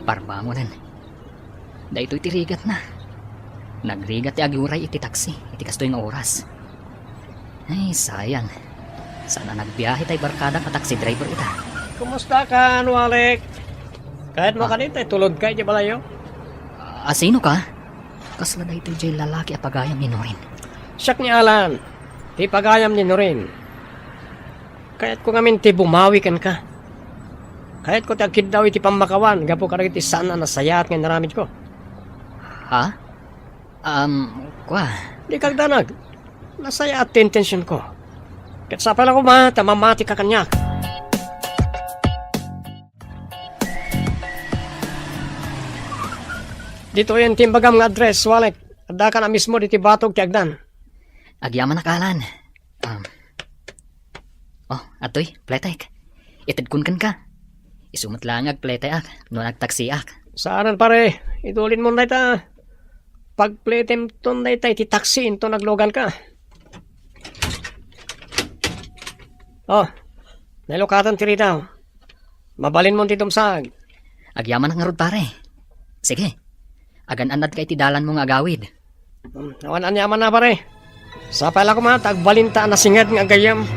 Parbangonan. Da ito'y tirigat na. Nagrigat ti agiuray iti taksi, iti kastoy nga oras. Ay, sayang. Sana nagbiyahe tayo barkada ka taxi driver ita. Kumusta ka, Walek? Kahit mo kanita, tulod ka, di balayo? Sino ka? Kasla da ito'y jay lalaki a pagayam ni Norin. Siyak ni Alan. Ti pagayam ni Norin. Kahit ko ngamin ti bumawi kan ka. Kahit ko ti agkid daw iti pamakawan, gapo ka rin iti sana nasayat nga naramid ko. Ha? Kwa? Di kagdanag. Nasaya at intensyon ko. Kahit sa pala ko ma, tamamati ka kanyak. Dito yung timbagam nga address, Walek. Ada ka na mismo diti batog ti agdan. Agyaman nakalan. Atoy, pletek. Itid kun kan ka. Isumat lang ag pletek no nagtaksi ak. Saanan pare, idulin mo na ita. Pag pletem ton na ita, iti taksi into naglogan ka. Nalokatan ti ritaw. Mabalin mo titumsag. Agyaman nak ngarod pare. Sige. Agan-anad ka itidalan mong agawid. Awan anyaman na pare. Sa pala ko tagbalinta na singad ng agayam.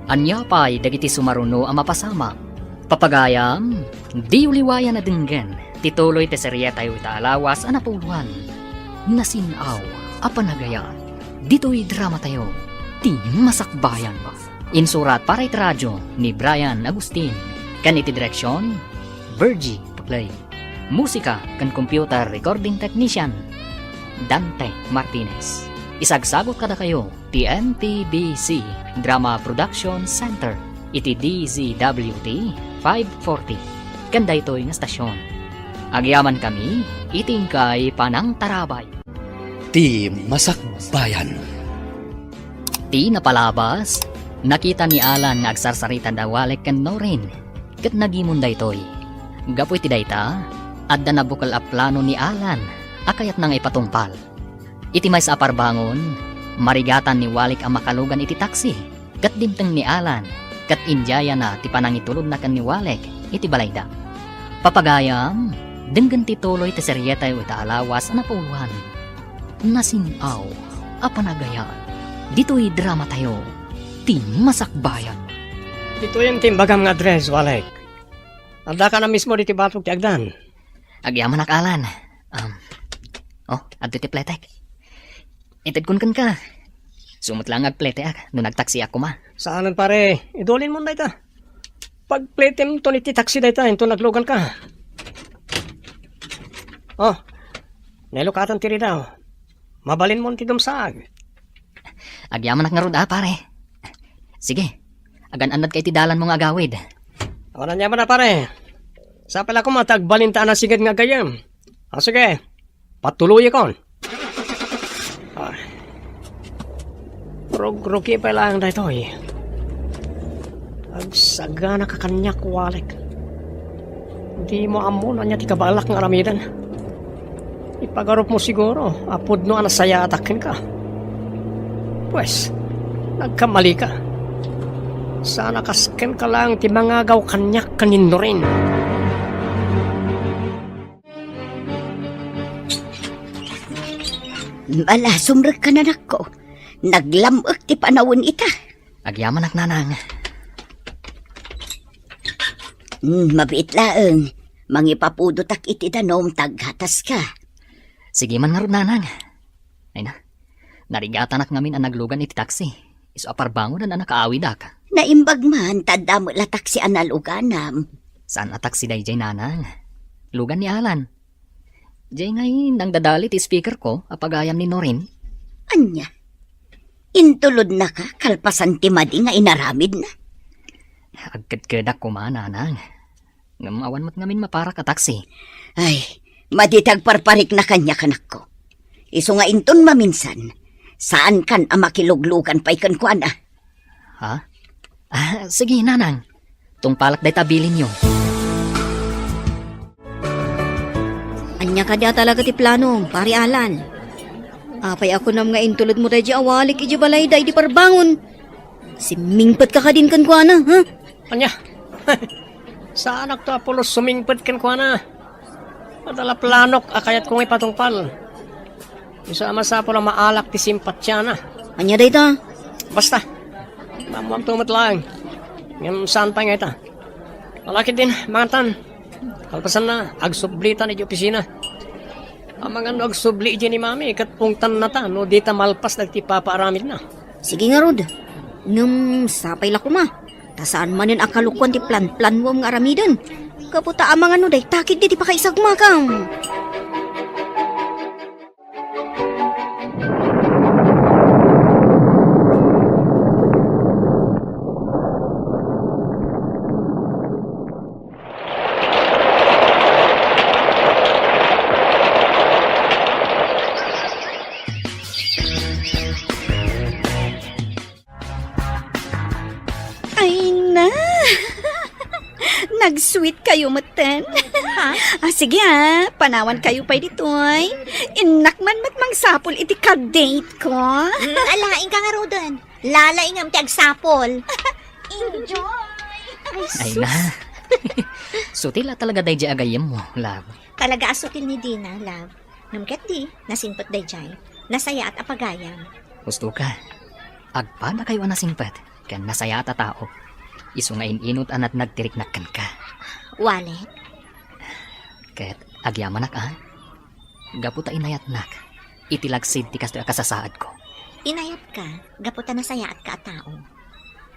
Anya pa'y dagiti sumaruno ang mapasama. Papagayam, di uliwayan na dinggan. Tituloy te serye tayo itaalawas ang napuluhan. Nasinaw, apanagaya. Dito'y drama tayo. Ti masakbayan ba? Insurat para iti radyo ni Brian Agustin. Kan iti direksyon, Virgie Play. Musika kan computer recording technician, Dante Martinez. Isagsagot kada kayo, TNTBC Drama Production Center, iti DZWT 540. Kanda ito'y nga stasyon. Agyaman kami, itingkay panang tarabay. Ti Masakbayan. Ti napalabas, nakita ni Alan nga agsarsarita da Walek ken Norin. Ket nagimon daytoy. Gapoy ti dayta, adda nabukal a plano ni Alan, akayat nang ipatumpal. Iti may sa aparbangon, marigatan ni Walek ang makalugan iti taksi. Kat dimteng ni Alan, kat injaya na ti panangitulod na kan ni Walek, iti balayda. Papagayam, denggan ti tuloy ti seryeta yu itaalawas ang napuluhan. Nasinaw, apanagaya. Dito'y drama tayo, ti masakbayan. Dito yung timbagam nga address, Walek. Ada ka na mismo diti batog ti agdan. Agyaman nak Alan. Adto ti pletek. Itid kun kan ka. Sumot lang ag pletek no nagtaksi ako ma. Saanan pare, idolin mo na ita. Pag pletem to iti taksi da ita, into naglogan ka. Nelokatan tiri daw. Mabalin mo ti dumsag. Agyaman nak ngarud pare. Sige, agan-anad kay ti dalan mong agawid. Awan niya na pare. Sa pala ko matagbalinta na sigad nga gayam. Sige, patuloy kon. Rog-rogi pa lang na ito eh. Agsaga na kakanyak, Walek. Hindi mo amon niya ti kabalak ng aramidan. Ipagarop mo siguro, apod no anasaya atakin ka. Pues, nagkamali ka. Sana kasken ka lang ti mga gaw kanyak kanino rin. Bala, sumrek ka na nako. Naglamok ti panawon ita. Agyaman nak nanang. Mabit laeng. Mangipapudotak iti danom taghatas ka. Sige man ngarud nanang. Ay na, narigatan nak ngamin ang naglugan iti taksi. Iso aparbangon na nakaawid ak. Naimbag man, tadamo latak si analuganam. Saan atak si Dayjay nanang? Lugan ni Alan. Jay ngay nang dadali ti speaker ko, apagayam ni Norin. Anya? Intulod na ka, kalpasan ti madi nga inaramid na. Agkad-kadak ko man nanang. Ngamawan mo't ngamin mapara ka taksi. Ay, Maditag parparik na kanya kanak ko. Iso nga inton maminsan, saan kan ang makiluglugan pa ikan kuan ah? Ha? Sige, nanang. Tungpalak day tabilin nyo. Anya ka dia talaga ti plano, pari Alan. Apay ako nam nga intulad mo tayo di awalik iji balay day di parbangon. Simingpat ka din kan kuana, ha? Anya, saan ako Apolos sumingpad kan ko na? Madala planok, akayat kong ipatungpal. Isa masapo na maalak ti simpatsya na. Anya day ta? Basta, mamuam tumat lang. Ngayon saan pa nga ita? Malakit din, mga tan. Kalpasan na, agsublitan iti opisina. Ang mga agsubli iti ni mami, kat pungtan na ta, no di ta malpas nagtipapaaramid na. Sige nga Rod. Sapay la ko ma. Tasaan man yun akalukuan ti plan-plan mo nga aramidan. Kaputa ang mga day, takit di pa kaisagmakam. Ay na! Nag-sweet kayo, matan. Ha? Sige panawan kayo pa ditoy. Inakman matmang sapol iti ka-date ko. Alaing ka nga, Rodan. Lalaing ang tiagsapol. Enjoy! Ay na. Sutila talaga day di agayem mo, love. Talaga asutil ni Dina, love. Namket di, nasimpot day jay. Nasaya at apagayam. Gusto ka. Agpada kayo nasimpat. Kan nasaya at tao. Iso nga inot anat nagtiriknakan ka. Wallet, Ket agyamanak Gaputa inayatnak. Itilagsid ti kasto kasasaad ko. inayat ka, gaputa nasaya at kaatao.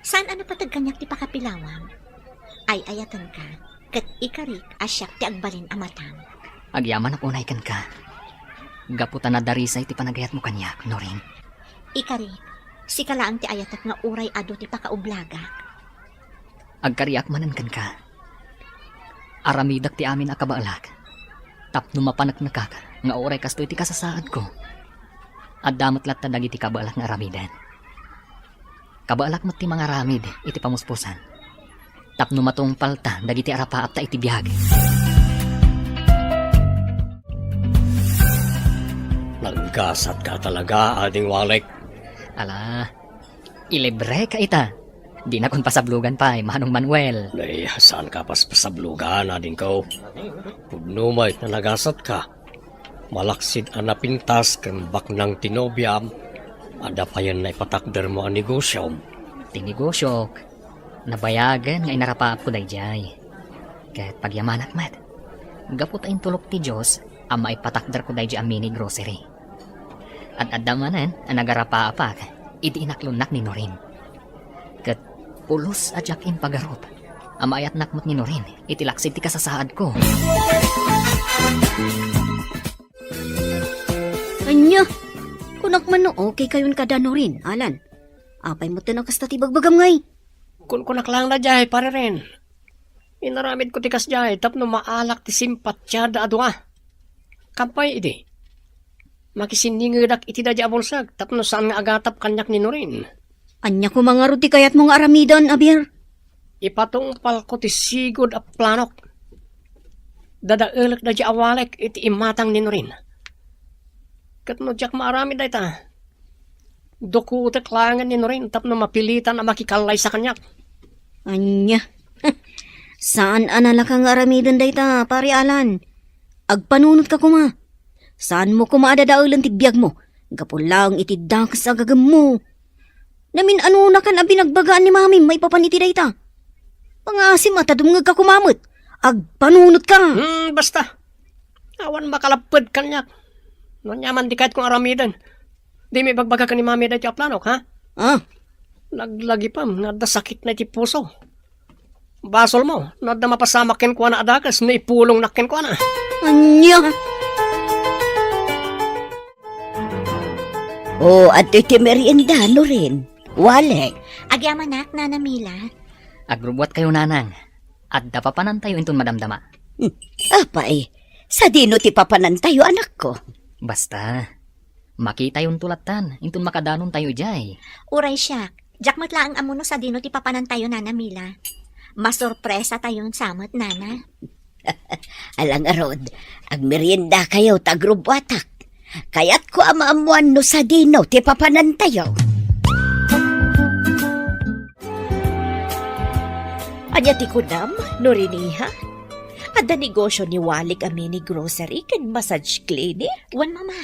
Saan ano patag kanyak ti pakapilawam? Ay ayatan ka, kat ikarik asyak ti agbalin amatang. Agyamanak unay kan ka. Gaputa na darisay ti panagayat mo kanyak, Norin. Ikarik, si kalaang ti ayatak nga uray ado ti pakaublagak. Agkariak manan kan ka. Aramidak ti amin akabaalak. Tapno mapanak nakaka nga oray kasto iti kasasaad ko. At damat lat tadag iti kabaalak nga aramidan. Kabaalak mo ti mga ramid iti pamuspusan. Tapno matong palta dagiti arapaap ta iti biyag. Naggasat ka talaga, ading walek. Ala, ilibre ka ita. Di na kun pasablugan pa Manong Manuel. Nay, saan ka pasablugan, ading ko? Pugnomay na nagasat ka. Malaksid ang napintas kan baknang tinobyam. Ada pa yan na ipatakder mo ang negosyo. Tinigosyok. Nabayagan nga inarapaap ko dayjay. Kahit pagyamanak mat. Gapot ayin tulok ti Diyos ang maipatakder ko dayjay ang mini grocery. At adamanan ang nagarapaapak iti inaklunak ni Norin. Kat pulos adyak in pagarop. Ang maayat nakmat ni Norin itilaksid ti kasasaad ko. Anya, kunak man no okay kayon kada no rin, Alan. Apay mo tinang kasta ti bagbagam ngay. Kun kunak lang na jay, pare rin. Inaramid ko tikas jay, tapno maalak ti simpatsya adwa. Kampay iti. Makisiningidak iti da bulsag, tapno saan nga agatap kanyak ni Norin. Anya ko mga ruti kayat mong aramidan, Abir. Ipatungpal ko ti sigod a planok. Dadaelak da awalek iti imatang ni Norin. Katno jak maarami da ita. Dokutek langan ni Norin tapno mapilitan na makikalay sa kanyak. Anya. Saan anala kang aramidan dayta, pare Alan? Agpanunot ka kuma. Saan mo kumaadadaulan ti biyag mo? Gapulang iti dakas agagam mo. Namin ano na kan ang binagbagaan ni mami, may papaniti dayta. Pangasim at adumngag ka kumamot. Agpanunot ka. Basta. Awan makalapad kanyak. No nyaman di kahit kong aramidan. Di may bagbaga ka ni mami dahil yung planok, ha? Naglagi pa, nadasakit na iti puso. Basol mo, nada mapasamakin ko na adakas, na ipulong nakin ko na. Anya. At iti merienda, no rin. Walek. Agyamanak, Nana Mila. Agrubwat kayo nanang. At dapapanan tayo intun madamdama. Apay, Sa dino ti papanan tayo, anak ko. Basta, makita yung tulatan, intun makadanon tayo jay. Uray siya, jak matlaang amuno sa dino ti papanan tayo, Nana Mila. Masorpresa tayong samot, Nana. Alang arod, ag merienda kayo tagrubwatak. Kaya't ko amaamuan no sa dino ti papanan tayo. Anya ti kunam, no riniha? Ada negosyo ni Walik amin ni grocery kan massage clinic. Wan, Mama.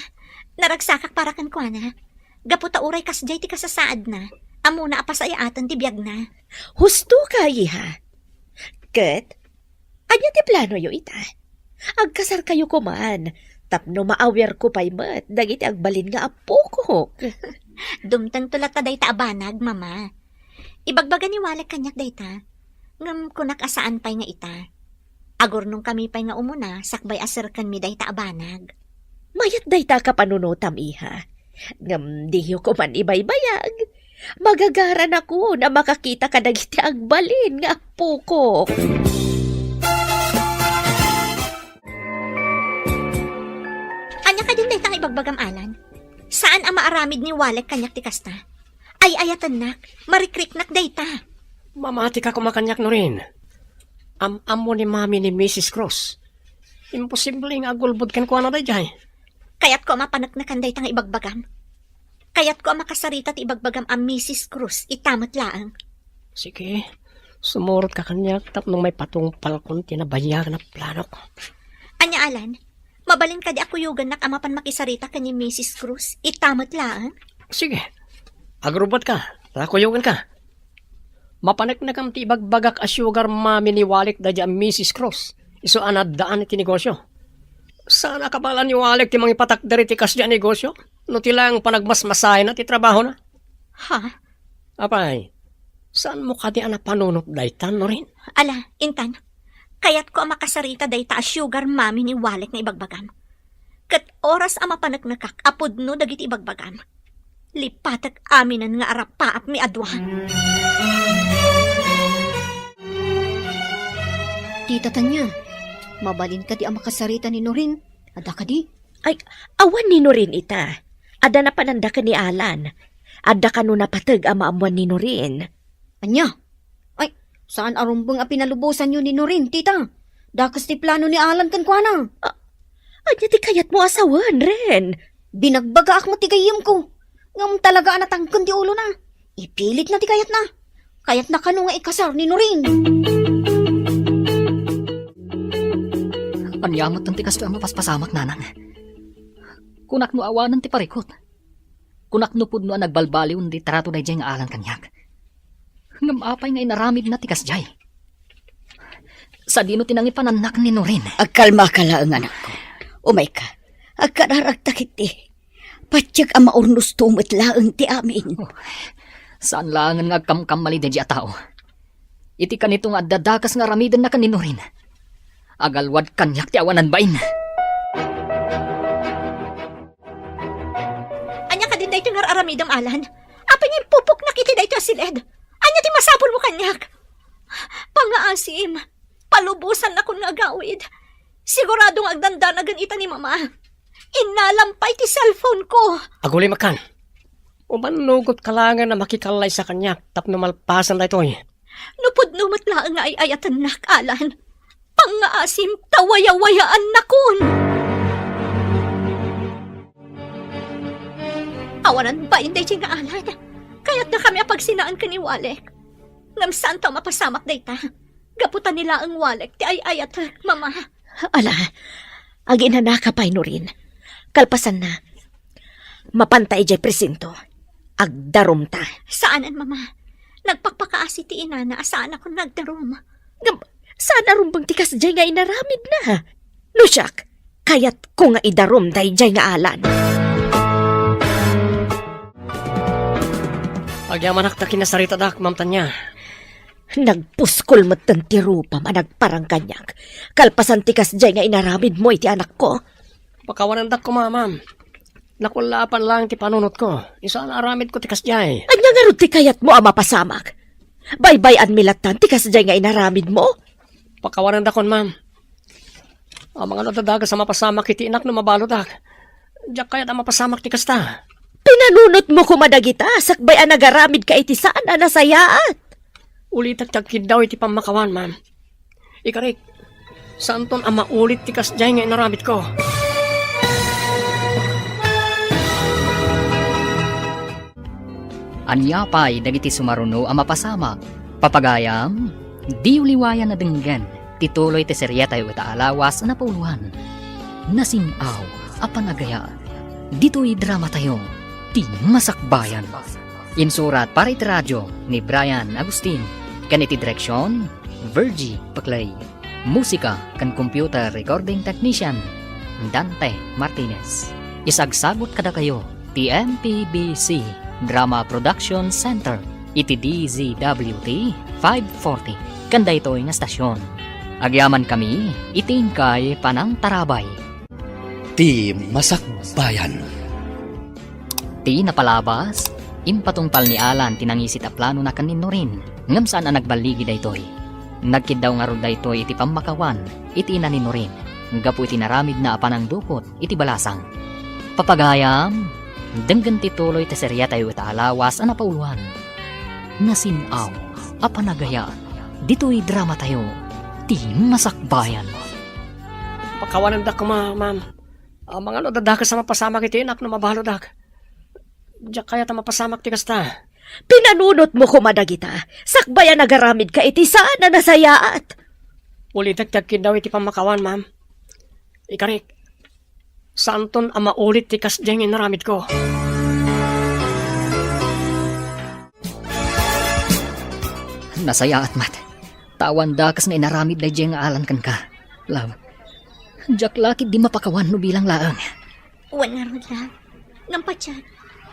Naragsakak para kan kwa na. Gaputa uray kasjay ti kasasaad na. Amuna apasaya atan ti biyag na. Husto ka, iha. Ket, anya ti plano yo ita? Agkasar kayo kuman. Tapno maawer ko pa'y mat. Dagiti agbalin nga apo ko. Dumtang tulat ta dayta abanag, Mama. Ibagbaga ni Walek kanyak dayta. Ngam kunak asaan pay nga ita. Agor nung kami pay nga umuna, sakbay aser kan mi dayta abanag. Mayat dayta ka panunutam, iha. Ngam diyo ko man ibaybayag. Magagaran ako na makakita ka dagiti agbalin nga apo ko. Anya ka din daytang ibagbagam alan? Saan ang maaramid ni Walek kanyak ti kasta? Ay ayatan nak, marikriknak dayta. Mamati ka kumakanyak no rin. Am-amo ni mami ni Mrs. Cross. Imposible nga agulbod kan kuha na day jay. Kaya't ko mapanaknakan daytang ibagbagam. Kaya't ko makasarita ti ibagbagam ang Mrs. Cruz, itamat laang. Sige, sumurot ka kanyak tapno may patungpal kung tinabayag na plano ko. Anya alan, mabalin ka di ako yugan nak amapan makisarita ka ni Mrs. Cruz, itamat laang. Sige, agrubot ka, takuyugan ka. Mapanak na kam ti ibagbagak a sugar mami ni Walik da dyan Mrs. Cross. Iso anadaan iti negosyo. Sana kabalan ni Walik ti mga ipatak dari ti kas dyan negosyo? No tilang panagmasmasay na ti trabaho na? Ha? Apay, saan mo ka di anak panunot daytan no rin? Ala, intan, kaya't ko makasarita dayta a sugar mami ni Walek na ibagbagam. Kat oras ang mapanaknakak, apod no dagiti ibagbagam. Lipatak aminan nga arapa at mi adwa. Tita Tanya, mabalin ka di ang makasarita ni Norin. Ada ka di? Ay, awan ni rin ita. Ada na pananda ka ni Alan. Ada ka no napatag ang maamuan ni rin. Anya? Ay, saan arumbang a pinalubusan yun ni Norin, tita? Dakas ti plano ni Alan kan kwa na. Anya ti kayat mo asawan rin. Binagbaga ak mo ti gayem ko. Ngam talaga anatangkan ti ulo na. Ipilit na ti kayat na. Kayat na kanu nga ikasar ni Norin. Anyamot ng tikas to ang mapaspasamak nanan. Kunak no awanan ti parikot. Kunak no pud no ang nagbalbaliw di tarato na dyan nga alan kanyak. Ngam apay nga inaramid na tikas jay. Sa dino tinangi pananak ni Norin. Agkalma ka lang, anak ko. Umay ka. Agkararagtakit ti. Patyag ang maurnos tumit laang ti amin. Saan langan nga kamkamali di tao. Iti kanito nga dadakas nga ramidan na kanino rin. Agalwad kanyak ti awanan bain. Anya ka din dayto nga aramidam alan. Apa niya pupok na kiti dayto asiled. Anya ti masapul mo kanyak. Pangaasim, palubusan na kung nagawid. Siguradong agdanda na ganita ni mama. Inalampay ti cellphone ko. Aguli makan. Umanugot kalangan na makikalay sa kanyak tapno malpasan na ito eh. Nupod numatla nga ay ayatan nak alan. Pangaasim, tawaya-wayaan na kun. Awanan ba hindi nga alan? Kaya't na kami apagsinaan ka ni Walek. Ngam saan taw mapasamak dayta? Gaputan nila ang Walek, ti ay ayat, mama. Ala, ag inanaka pa'y no rin. Kalpasan na. Mapantay jay presinto. Agdarom ta. Saanan, mama? Nagpakpakaasi ti inana, asaan ako nagdarom. Saan arumbang tikas jay nga inaramid na? Lusyak, kayat ko nga idarom day jay nga alan. Agyamanak ta kinasarita dak, Ma'am Tanya. Nagpuskol matan ti rupa managparang kanyak. Kalpasan tikas jay nga inaramid mo iti anak ko. Pakawanan dak ko, Ma'am. Nakulapan lang ti panunot ko. Isaan aramid ko tikas jay. Anya nga ron ti kayat mo ang mapasamak. Baybayan milatan tikas jay nga inaramid mo. Pakawanan dakon, Ma'am. Ang mga nadadaga sa mapasamak iti inak no mabalodak. Diyak kaya na mapasamak ti kasta. Pinanunot mo kumadagita, sakbay ang nagaramid ka iti saan na nasayaat. Ulit at tagkid daw iti pamakawan, ma'am. Ikarik, saan ton ang maulit ti kasjay nga inaramit ko? Anyapay dagiti sumaruno ang mapasamak. Papagayam, di uliwayan na denggan. Tituloy ti serye tayo itaalawas na pauluan. Nasinaw a panagaya. Dito'y drama tayo. Ti Masakbayan. Insurat para iti radyo ni Brian Agustin. Kaniti direksyon, Virgie Paclay. Musika kan computer recording technician, Dante Martinez. Isagsagot kada kayo, ti MPBC Drama Production Center, iti DZWT 540. Kanda ito'y nga stasyon. Agyaman kami, iting kay Panang Tarabay. Ti Masakbayan. Ti napalabas, impatungpal ni Alan tinangisit a plano na kanino rin. Ngam saan ang nagbaligi daytoy. Nagkid daw nga ron daytoy iti pamakawan, iti inanino rin. Gapu iti naramid na apanang dukot, iti balasang. Papagayam, denggan tituloy ti serya tayo itaalawas ang napauluan. Nasinaw, apanagaya, dito'y drama tayo, ti Masakbayan. Pakawanan da ko, ma'am. Ang mga nadadaga sa mapasamak iti inak no mabalodak. Diyak kaya ta mapasamak ti kasta. Pinanunot mo kumadagita, sakbay ang nagaramid ka iti saan na nasayaat. Ulit at tagkid daw iti pamakawan, ma'am. Ikarik, saan ton ang maulit ti kasjay nga inaramit ko? Nasaya at mat. Tawan da kas na inaramid na diyang alan kan ka. Love. Diyak lakid di mapakawan no bilang laang. Wan nga ron lang. Ngampatsyat,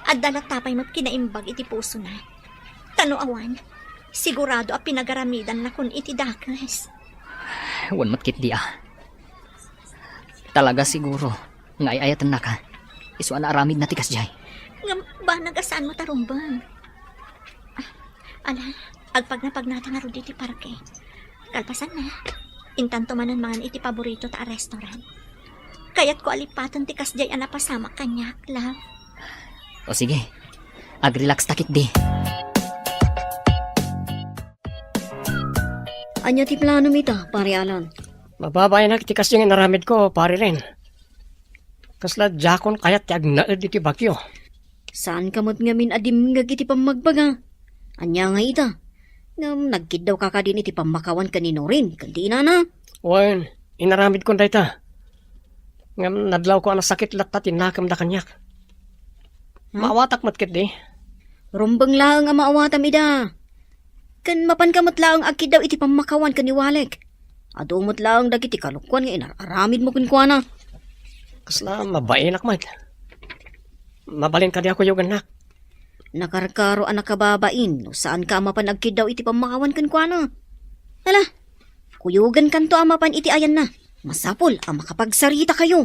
at dalatapay mo't kinaimbag iti puso na. Tano awan, sigurado a pinagaramidan na kun iti dakas. Wan matkit di ah. Talaga siguro, nga ayatan na ka. Isu na aramid na tikas jay. Ngam ba nagasaan mo tarumbang? Ala, agpag natin nga ron iti parke. Kalpasan na. Intanto manan mangan iti paborito ta a restaurant. Kaya't ko alipatan ti kasjay a napasamak kanyak, love. O sige, agrelax takit di. Anya ti plano mita, pare Alan? Mababay na iti kasjay nga inaramit ko, pare rin. Kasla jakon kayat ti agnaed iti bagyo. Saan kamot ngamin adim nga iti pamagbaga? Anya nga ita? Ngam nagkid daw kakadin iti pamakawan kanino rin, kandi na. Wan, inaramit ko dayta. Ngam nadlaw ko ang sakit latta tinakam da kanyak. Maawatak matkit di. Rumbang lang ang maawatam ida. Kan mapan kamot lang agkid daw iti pamakawan kaniwalek. Adumot lang dagiti kalukwan nga inararamid mo kunkwana. Kasla mabainak mat. Mabalin ka di ako yung anak. Nakarkaro ang nakababain, no saan ka mapan agkid daw iti pamakawan kunkwana. Hala, kuyugan kanto amapan iti ayan na. Masapol ang makapagsarita kayo.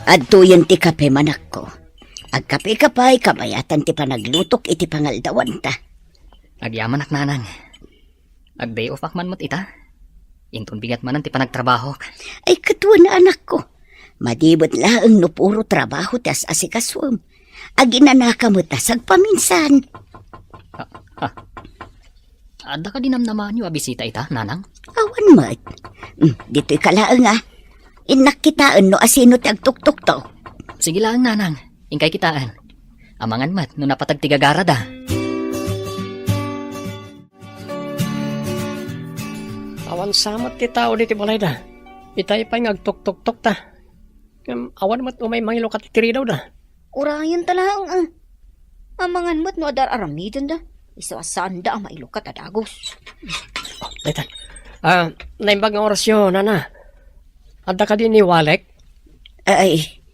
Adto yun ti kape manak ko. Agkape kapay kabayatan ti panaglutok iti pangaldawan ta. Agyaman ak nanang. Ag-day off akman mo't ita. Intun bigat manan ti panagtrabaho. Ay katuwa na anak ko. Madibot laang no puro trabaho tas asikaswam. Aginanaka mo tas agpaminsan. Ada ka dinamnaman yung abisita ita, nanang? Awan mat. Dito'y kalaang ah. Inak kitaan no asino ti agtuktok to. Sige lang, nanang. Ingkay kitaan. Amangan mat, no napatagtigagara da. Awan samat ti tao di ti balay da. Itay pa'y ngagtok-tok-tok ta. Awan mat umay mangilo katitiri daw da. Urayan talaang amangan mo't no adar aramidan da. Isawasaan da ang mailukat adagos. Oh, daytan. Naimbag nga oras yun, nana. Adda ka din ni Walek? Ay,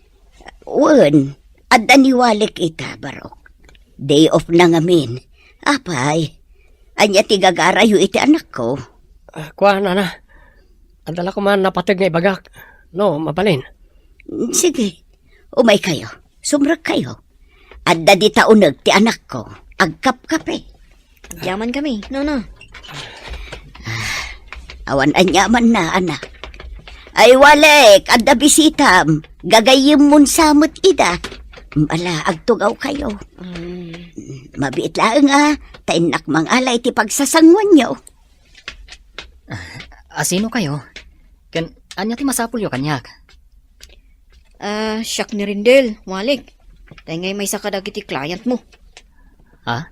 wan. Adda ni Walek ita, Barok. Day off na ngamin. Apay, anya ti gagarayo iti anak ko. Kuha, nana. Adala ko man napatag nga ibagak. No, mabalin. Sige, umay kayo. Sumrag kayo. Adda di taunag ti anak ko. Agkap-kape. Yaman kami, no. Awan anyaman na, anak. Ay, Walek, adda bisitam. Gagayim mun samot ida. Mala, agtugaw kayo. Mabiit lang tainak mang alay ti pagsasangwan nyo. Sino kayo? Anya ti masapul yo kanyak. Siyak ni Rindel, Walik. Ngay may sakadag iti client mo. Ha?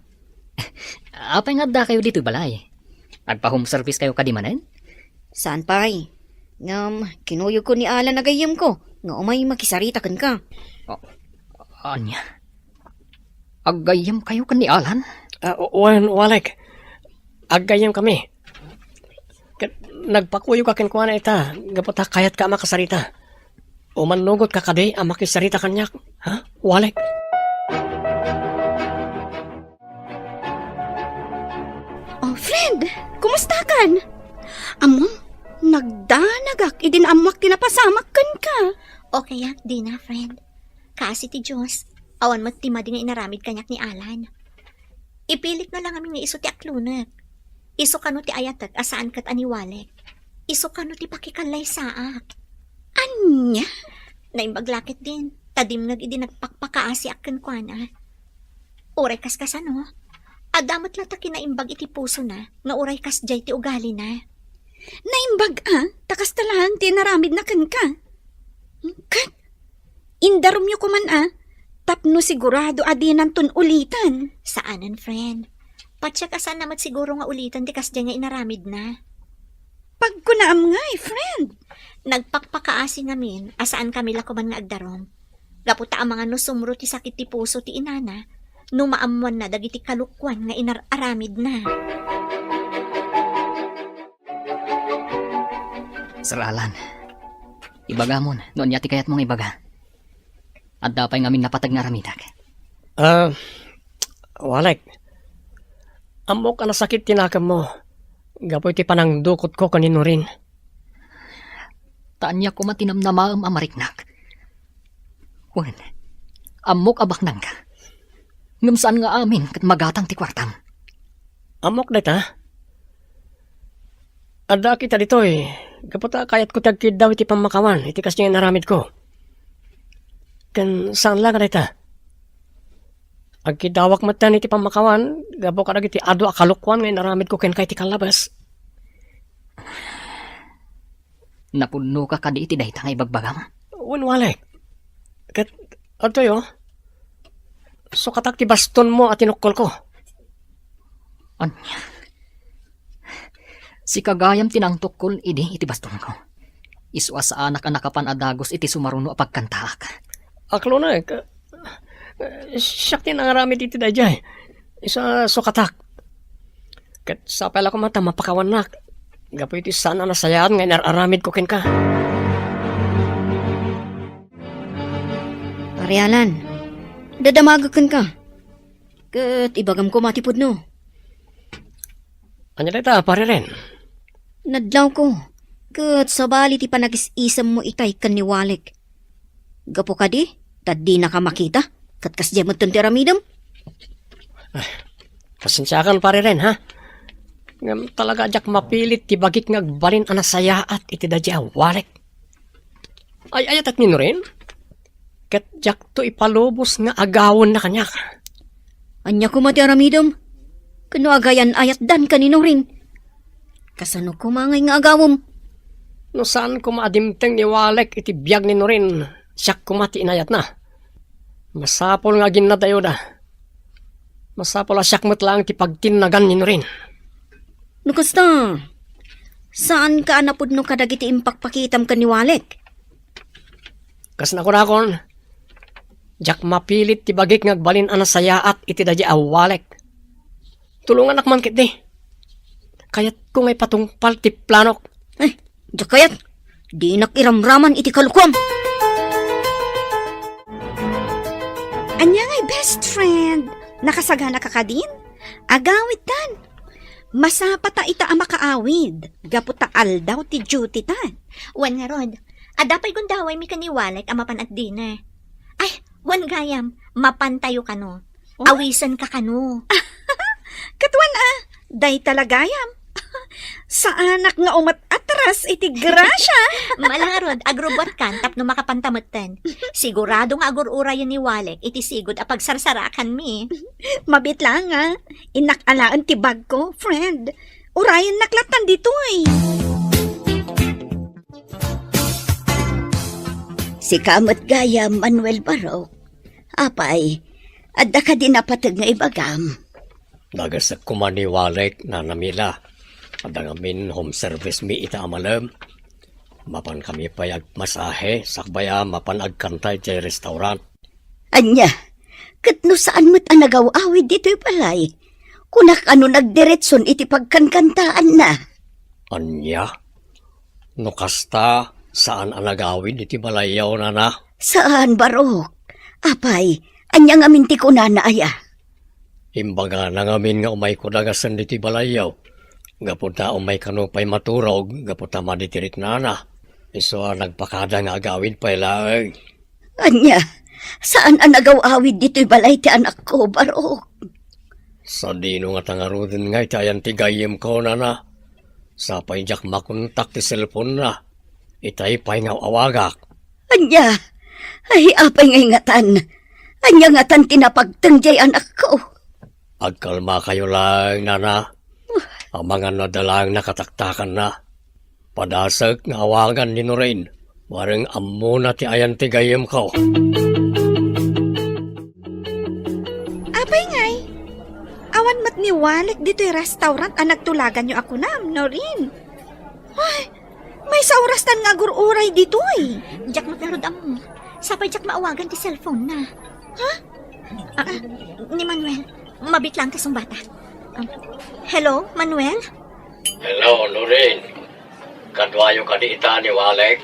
Apay nga da kayo dito balay? Agpa-home service kayo kadimanen? Saan pa'y? Kinuyog ko ni Alan na gayam ko. Nga umay makisarita kan ka. Anya? Agayam kayo kan ni Alan? Walek. Agayam kami. Nagpakuyo ka kin kuana ita. Gapota kayat ka makasarita. O manugot ka kadi ang makisarita kanyak. Ha? Walek. Oh, friend, kumusta kan? Among, nagdanagak, idinamak tinapasamak kan ka. Okay, di na, friend. Kasi ti Diyos, awan mo ti madi nga inaramid kanyak ni Alan. Ipilit na lang aming nga iso ti aklunak. Iso kano ti ayatak asaan kat aniwalek. Iso kano ti pakikalay saak. Anya? Naimbaglakit din. Tadim idi nagpakpakaasi akin kwa na. Uray kas kasano. Adamat lata kinaimbag iti puso na. Nga uray kas jay ti ugali na. Naimbag takas talahan tinaramid na kan ka. Kat, indarom nyo kuman tapno sigurado adinan tun ulitan. Saanan, friend? Patsya kasan namat siguro nga ulitan ti kas jay nga inaramid na. Pagkunaam nga friend. Nagpakpakaasi namin asaan kami lakuman nga agdarom. Gaputa ang mga nusumro ti sakit ti puso ti inana, numaamuan na dagiti kalukwan nga inararamid na. Sir Alan, ibagamon, noon yati kayat mong ibaga. At dapay ngamin napatag nga ramidag. Walek. Amok ang sakit tinakam mo. Gapoy ti panang dukot ko kanino rin. Taanya ko matinam na maam amariknak. Wen, amok abak nang ka. Ngamsaan nga amin kat magatang ti kwartam. Amok na ta? Ada kita dito Kapata kayat ko tagkid daw iti pamakawan. Iti kas niya naramid ko. Kan saan lang na ta? Agkidawak matan iti pamakawan. Gapo ka iti ado akalukwan ngayon naramid ko ken kay ti kalabas. Napuno ka kadi iti dahita nga ibagbagam. Walek. Kat, ato so katak ti baston mo at tinukol ko. Anya? Si kagayam tinangtok kol idi iti baston ko. Iswa sa anak anakapan adagos iti sumaruno apagkantaak. Aklo na siyak din ang aramid iti dayjay. Isa so katak. Kat sa pala ko mata mapakawan nak. Gapo iti sana nasayaan nga nararamid ko ken ka. Parialan, dadamagakan ka. Kat ibagam ko matipod no. Anya dita, pare rin. Nadlaw ko. Kat sabali ti panagis-isam mo itay kan ni Walik. Gapo ka di, tadi na ka makita. Kat kasdya mo tuntiramidam. Pasensyakan pare rin, ha? Ngam talaga jak mapilit ti bagik ngagbalin anasayaat iti dadya Walek. Ay ayatak nino rin? Kat jak to ipalubos nga agawon na kanyak. Anya ko mati aramidam. Kano agayan ayat dan kanino rin. Kasano ko mangay nga agawom. No saan ko maadimteng ni Walek iti biyag nino rin. Siyak kumati inayat na. Masapol nga ginadayo da. Masapol asyak mo't lang ti pagtinagan nino rin. Nukasta, saan ka anapod no kadagiti impakpakitam ka ni Walek? Kas nakunakon, jak mapilit ti bagik ngagbalin anasayaat iti dadya Walek. Tulungan akman kit di. Kayat ko ngay patungpal ti planok. Ay, kayat, di nakiramraman iti kalukwam. Anya ngay best friend, nakasagana ka kadin? Agawit tan. Masapata ita ang makaawid. Gaputa aldaw ti duty tan. Wan nga rod, adapay gundaway mi kaniwalek amapan at dina. Ay, wan gayam, mapantayo kano. Awisan ka kano. Katuan Day talagayam. Sa anak nga umat atras iti grasya. Malarod, agrobot kan, tapno makapantamutan. Sigurado nga agururayan ni Walek, iti sigod apag sarsarakan mi. Mabit lang nga. Inakalaan ti bag ko, friend. Urayan naklatan dito eh. Si kamot gaya Manuel Barok. Apay, adda ka din napatag nga ibagam. Nagasak kumaniwalek na namila. Adang amin home service mi ita amalam. Mapan kami payag masahe, sakbaya mapan agkantay jay restaurant. Anya, katno saan mo't anagaw-awid dito'y palay? Kunak ano nagdiretson iti pagkankantaan na. Anya? No kasta, saan anagawin iti balayaw na na? Saan, Barok? Apay, anya nga minti ko na aya. Imbaga na ngamin nga umay ko dagasan iti balayaw. Gapunta umay kanupay maturog, gapunta maditirit na na. Iso nagpakada nga agawin pa ilay. Anya, saan anagaw-awid dito'y balay ti anak ko, Barok? Sa dino nga tangarudin nga itayan tigayim ko na na. Sa payjak makontak ti cellphone na. Itay pay nga awagak. Anya, ay apay nga ingatan. Anya ngatan tinapagtangjay anak ko. Agkalma kayo lang, nana. Ang mga nadalang nakataktakan na. Padasag nga awagan ni Norain. Warang ammo na ti ayan tigayim ko. Apay ngay. Awan mat ni Walek dito'y restaurant ang nagtulagan nyo ako na, Norin. Ay, may saurastan nga gururay dito eh. Jack malarod amo. Sapay Jack maawagan ti cellphone na. Ha? Ni Manuel, mabit lang kasong bata. Hello, Manuel? Hello, Norain. Kadwayo ka di ita ni Walek.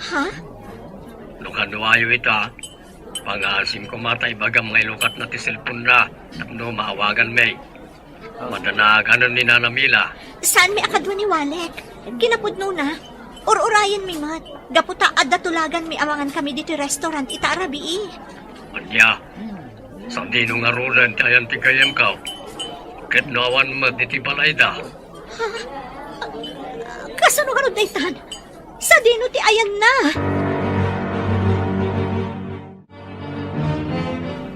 Ha? No kadwayo ita. Pangasim ko matay bagam ngay lukat na ti cellphone na. Tapno maawagan may. Madanaganan ni Nana Mila. Saan may akadwa ni Walek? Kinapudno na. Urayan mi mat. Gaputa adda tulagan mi awangan kami dito restaurant ita arabi. Anya, sa dino nga runan ti ayan tigayim ko. Ketnawan mo diti balay da. Kasano ka ron daytan? Sa dino ti ayan na.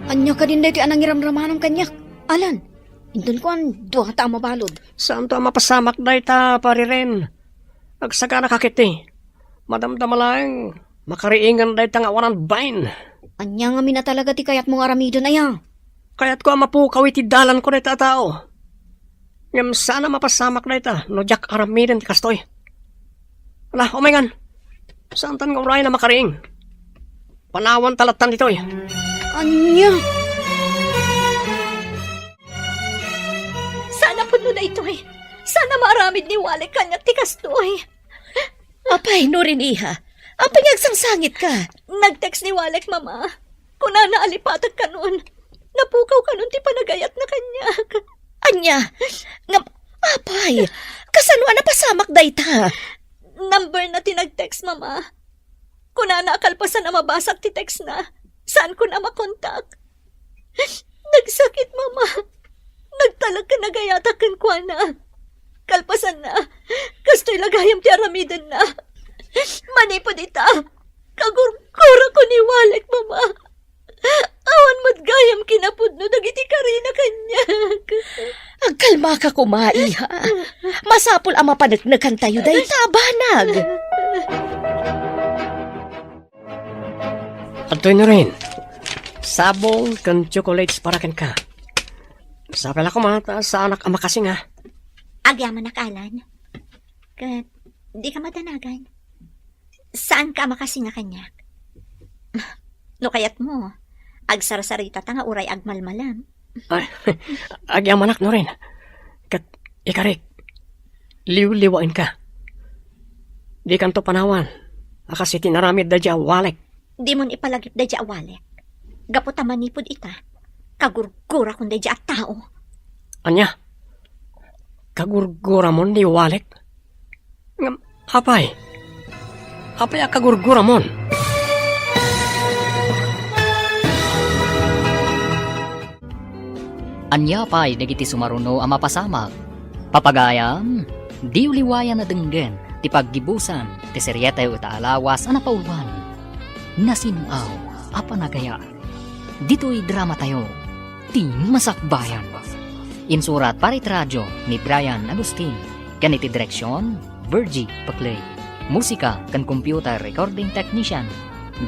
Anya ka din dito anang iramramanong kanyak. Alan, indun ko ang duha ta mabalod. Saan to mapasamak da ita, pariren? Agsaka nakakiti. Madamdama lang. Makariingan da ita nga waran bain. Anya nga mina talaga ti kayat mong aramidon aya. Kaya't ko mapukaw iti dalan ko na ita tao. Ngam sana mapasamak na ita. No jak aramidan ti kastoy. Ala, omengan. Saan tan nga uray na makariing? Panawan talatan dito eh. Anya! Sana puno na ito eh. Sana maaramid ni Walek kanya ti kastoy. Apay, Norin iha. Ang pinagsangsangit ka. Nag-text ni Walek, mama. Kuna naalipatag ka nun. Napukaw ka nun ti panagayat na kanya. Anya, ngam, apay, kasano na pasamak dayta? Number na tinag-text, mama. Kuna naakalpasan na mabasak ti text na. Saan ko na makontak? Nagsakit, mama. Nagtalag ka nagayatakan kwa na. Kalpasan na. Kasto'y lagayam ti aramidan na. Manipod ita. Kagurkura ko ni Walek, mama. Awan mo't gayam kinapudno dagiti karina kanya. Agkalma ka kumaiha. Masapul ang mapanagnagan tayo dayta, banag. Atoy na rin. Sabong kan chocolates para kan ka. Sapala ko mata sa anak ama kasi nga. Agyaman nakalan. Kat, di ka madanagan. Saan ka makasi nga kanya? No kayat mo, agsarasarita ta nga uray agmalmalam. Ay, agyaman anak no rin. Kat, ikarik. Liw-liwain ka. Di kanto panawan. Akasi tinaramid da dya Walek. Di mon ipalagip da dya Walek. Gaputa manipod ita. Kagurgura kung da dya at tao. Anya? Kagurgura mon di Walek? Ngam, hapay? Hapay a kagurgura mon? Anya pa'y nagiti sumaruno ang mapasamak. Papagayam, di uliwayan na denggen, ti paggibusan, ti seryeta yu itaalawas ana paulwan. Nasinaw, apanagaya. Dito'y drama tayo, ti masakbayan. Insurat parit radyo ni Brian Agustin, kaniti direksyon, Virgie Paclay. Musika kan computer recording technician,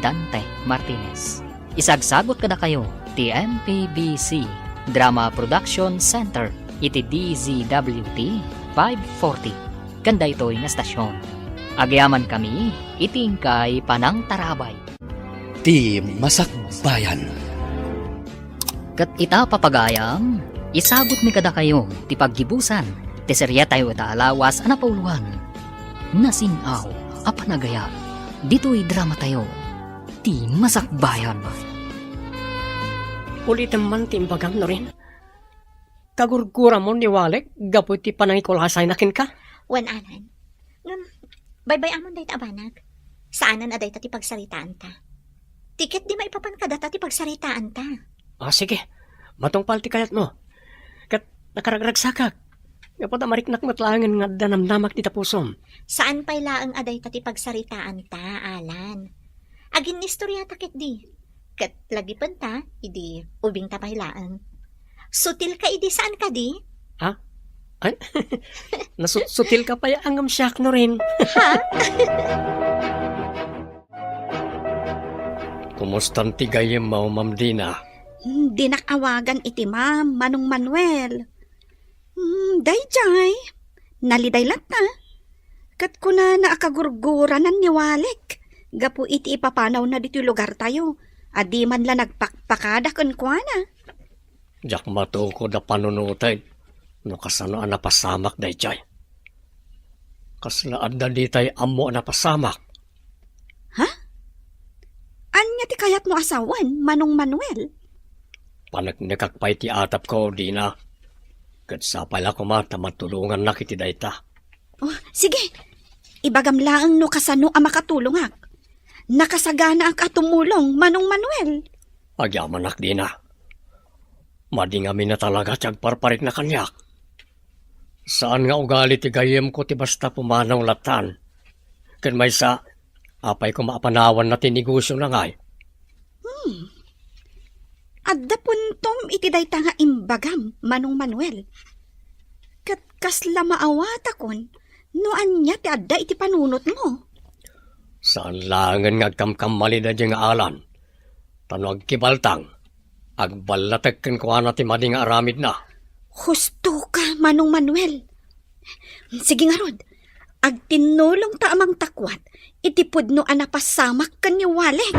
Dante Martinez. Isagsagot kada kayo, ti MPBC Drama Production Center, iti DZWT 540. Kanda ito'y nga stasyon. Agyaman kami, itingkay panang tarabay. Ti masakbayan. Kat ita papagayam, isagot mi kada kayo, ti paggibusan, ti serya tayo itaalawas ana pauluan. Nasinaw, apanagaya, dito'y drama tayo, ti masakbayan. Ulitin man ti imbagam no rin. Kagurgura mo ni Walek, gapo ti panangikulasay nakin ka. Wan anan. Bye-bye amon day ta abanag. Saanan aday ta ti pagsaritaan ta. Tiket di maipapan ka data ti pagsaritaan ta. Sige, matungpal ti kayat mo. Kat nakaragragsakak. Gapo ta mariknak matlangan nga danamnamak ti tapusom. Saan pa'y laang aday ta ti pagsaritaan ta, Alan? Agin istorya ta ket di. Kat lagi pan ta, idi ubing ta pa'y laang. Sutil ka idi saan ka di? Ay, nasutil ka pa ya angam siyak no rin. Kumustan ti gayem mo, Ma'am Dina? Di nakawagan iti ma'am, Manong Manuel. Dayjay, naliday lat na. Kat ko na naakagurguranan ni Walek. Gapu iti ipapanaw na dito lugar tayo. Adi man la nagpakpakada kun kwa na. Jak matuko da panunutay. No kasano ang napasamak day jay. Kaslaan da ditay amo napasamak. Anya ti kayat mo asawan, Manong Manuel? Panagnikakpay ti atap ko, Dina. Kat sa pala ko mata matulungan na kiti dayta. Oh, sige, ibagam laang no kasano ang makatulong ak. Nakasagana ak atumulong, Manong Manuel. Agyaman ak, Dina. Madingami na talaga tiyag parparik na kanyak. Saan nga ugali ti gayem ko ti basta pumanaw latan. Ken may sa apay ko maapanawan na tinegosyo na ngay. Adda puntom iti dayta nga imbagam, Manong Manuel. Kat kasla maawata kon, no anya ti adda iti panunot mo. Saan langan nga kamkamali na dyan nga alan. Tanog kibaltang. Agbalatag ken kuha na ti madi nga aramid na. Husto ka, Manong Manuel. Sige nga rod, agtinulong ta amang takwat, iti pudno anapasamak kan ni Walek.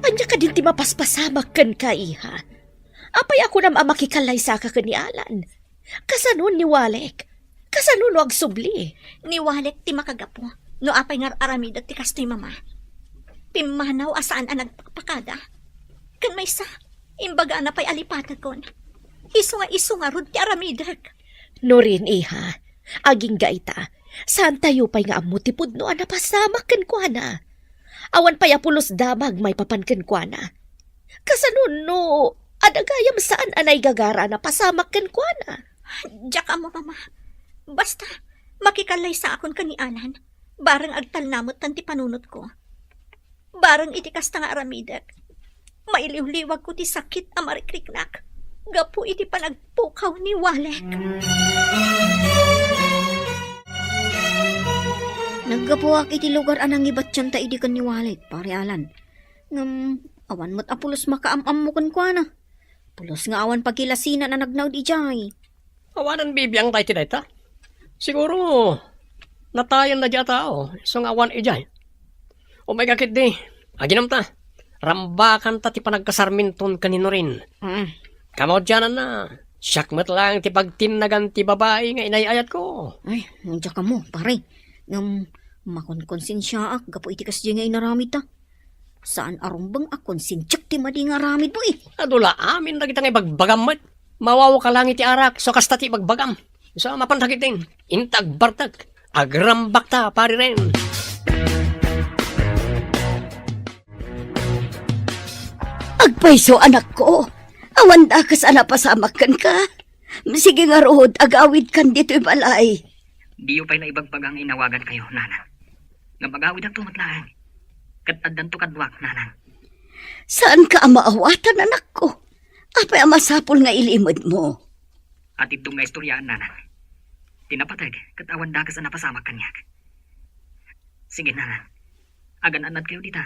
Anya ka din ti mapaspasamak kan ka, iha. Apay ako na makikalay sa ka ni Alan. Kasanon ni Walek. Kasanon no agsubli. Ni Walek ti makagapo. No apay nga aramid at ti kastoy mama. Pimanaw asaan ang nagpakada. Kan may sa, imbaga na pa'y alipatag kon. Iso nga rod ti aramidag. No rin, iha. Aging gaita. Saan tayo pa'y nga amutipod no anapasamak kan kwa na. Awan pa'y apulos damag may papankan kwa na. Kasanon no, adagayam saan anay gagara na pasamak kan kwa na. Diyak mo, mama. Basta, makikalay sa akon kanianan. Barang agtalnamot tanti panunot ko. Barang itikas nga aramidag. Mailiw-liwag ko ti sakit amarikliknak. Gapu iti panagpukaw ni Walek. Naggapuak iti lugar anang ibat tiyan ta idikan ni Walek, pare Alan. Awan mo't apulos makaamam mo kan kwa na. Pulos nga awan pagkilasina na nagnaw di jay. Awanan bibiyang tayo ti dayta. Siguro, natayan na dya tao. So nga awan ijay. O may kakit di. Aginam ta. Rambakan ta ti panagkasarminton kanino rin. Kamao dyan na. Syakmat lang ti pagtinagan ti babae nga inayayat ko. Ay, nandiyan ka mo, pare. Makonkonsensya ak, gapo iti kas nga inaramid ta. Saan arumbang ak konsensyak ti madi nga aramid mo eh. Adula, amin na kitang ibagbagam mat. Mawaw ka lang iti arak, so kasta ti ibagbagam. So mapantakitin, intag bartag, agrambak ta, pari rin. Agpaiso anak ko, Awan da kas ana pasamakan ka. Sige nga rod, agawid kan dito'y balay. Diyo pa'y naibagbagang inawagan kayo, nanang. Nga magawid ang tumatlaan. Kataddan to kadwak, nanang. Saan ka ang maawatan, anak ko? Apay ang masapol nga ilimod mo. At itong nga istoryaan, nanang. Tinapatag, katawan dakas ang napasamak kanyak. Sige, nanang. Agan-anad kayo dita.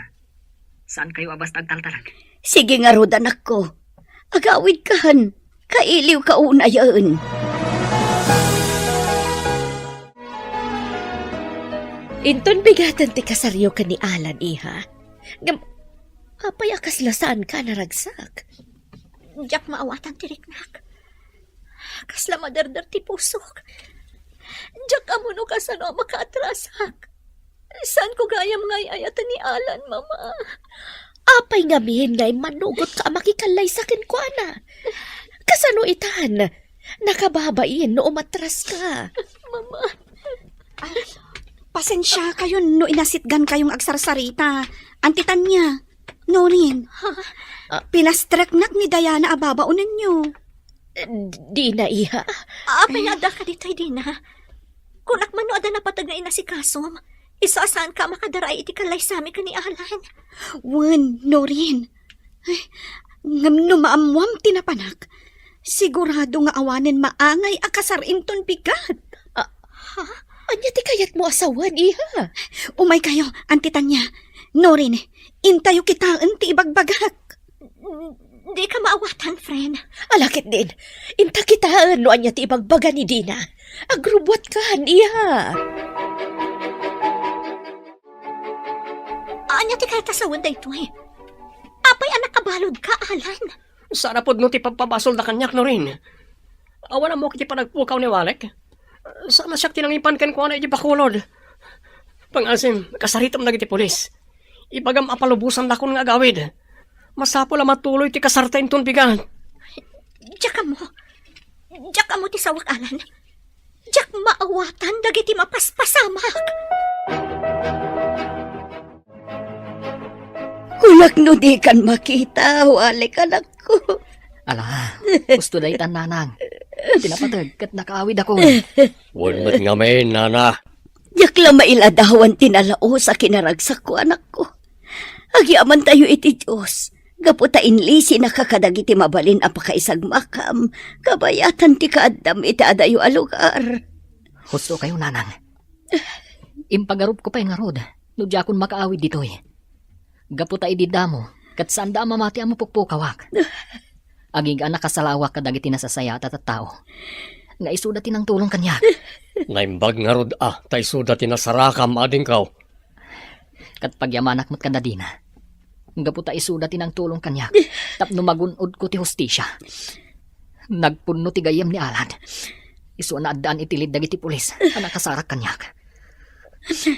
Saan kayo abas tagtaltalag? Sige nga rod, anak ko. Agawid kahan. Kailiw ka una yun. Inton bigatan ti kasaryo ka ni Alan, iha. Apay akas lasaan ka naragsak. Jak maawatan ti riknak. Kasla madardar ti pusok. Jak amuno kasano makaatrasak. Saan ko gayam ngay ayatan ni Alan, mama? Apay nga mihin ngay manugot ka makikalay sa kinkwana. Kasano itan? Nakababain no umatras ka. Mama. Pasensya kayo no inasitgan kayong agsarsarita. Antitan niya. Norin. Pilastreknak ni Diana ababaunan niyo. Di na, iha. Apay ada ka ditay din na. Kunak man no ada napatag na inasikasom. Isasaan ka makadaray iti kalay sami ka ni Alan. Wan, Norin. Ay, ngam no maamwam tinapanak. Sigurado nga awanen maangay akasar inton bigat. Anya ti kayat mo asawan, iha. Umay kayo, antitan niya. Norin, intayo kita ti ibagbagak. Di ka maawatan, friend. Alakit din. Inta kitaan no anya ti ibagbaga ni Dina. Agrubwat ka, iha. Anya ti kaya tasawan da ito eh. Apay anak kabalod ka, Alan. Sana pod no ti pagpabasol na kanyak no rin. Awan mo kiti panagpukaw ni Walek. Sana siya tinangipan kan ko na iti bakulod. Pangasim, kasaritom na iti polis. Ibagam apalubusan lakon nga agawid. Masapo la matuloy ti kasarta inton bigan. Diyak mo ti sawak, Alan. Diyak maawatan dagiti mapaspasamak. Hulak no di kan makita, walik anak ko. Ala, gusto na itan, nanang. Tinapatag, kat nakaawid ako. Wan mat nga may, nana. Yakla mailadawan tinalao sa kinaragsak ko, anak ko. Agyaman tayo iti Diyos. Gaputa inlisi nakakadagiti mabalin apakaisag makam. Kabayatan ti kaadam iti adayo alugar. Gusto kayo, nanang. Impagarup ko pa yung arod. No di akong makaawid dito eh. Gaputa ididamo, kat saan da mamati ang mapukpukawak. Agig anak kasalawak kadagiti nasasaya at tao. Nga isudatin ang tulong kanyak. Naimbag nga rod tay sudatin na sarakam ading kaw. Kat pagyamanak mo't kadadina. Gaputa isudatin ang tulong kanyak. Tapno magunod ko ti hostisya. Nagpunno ti gayam ni Alan. Isu na addaan itilid dagiti pulis. Anak kasarak kanyak.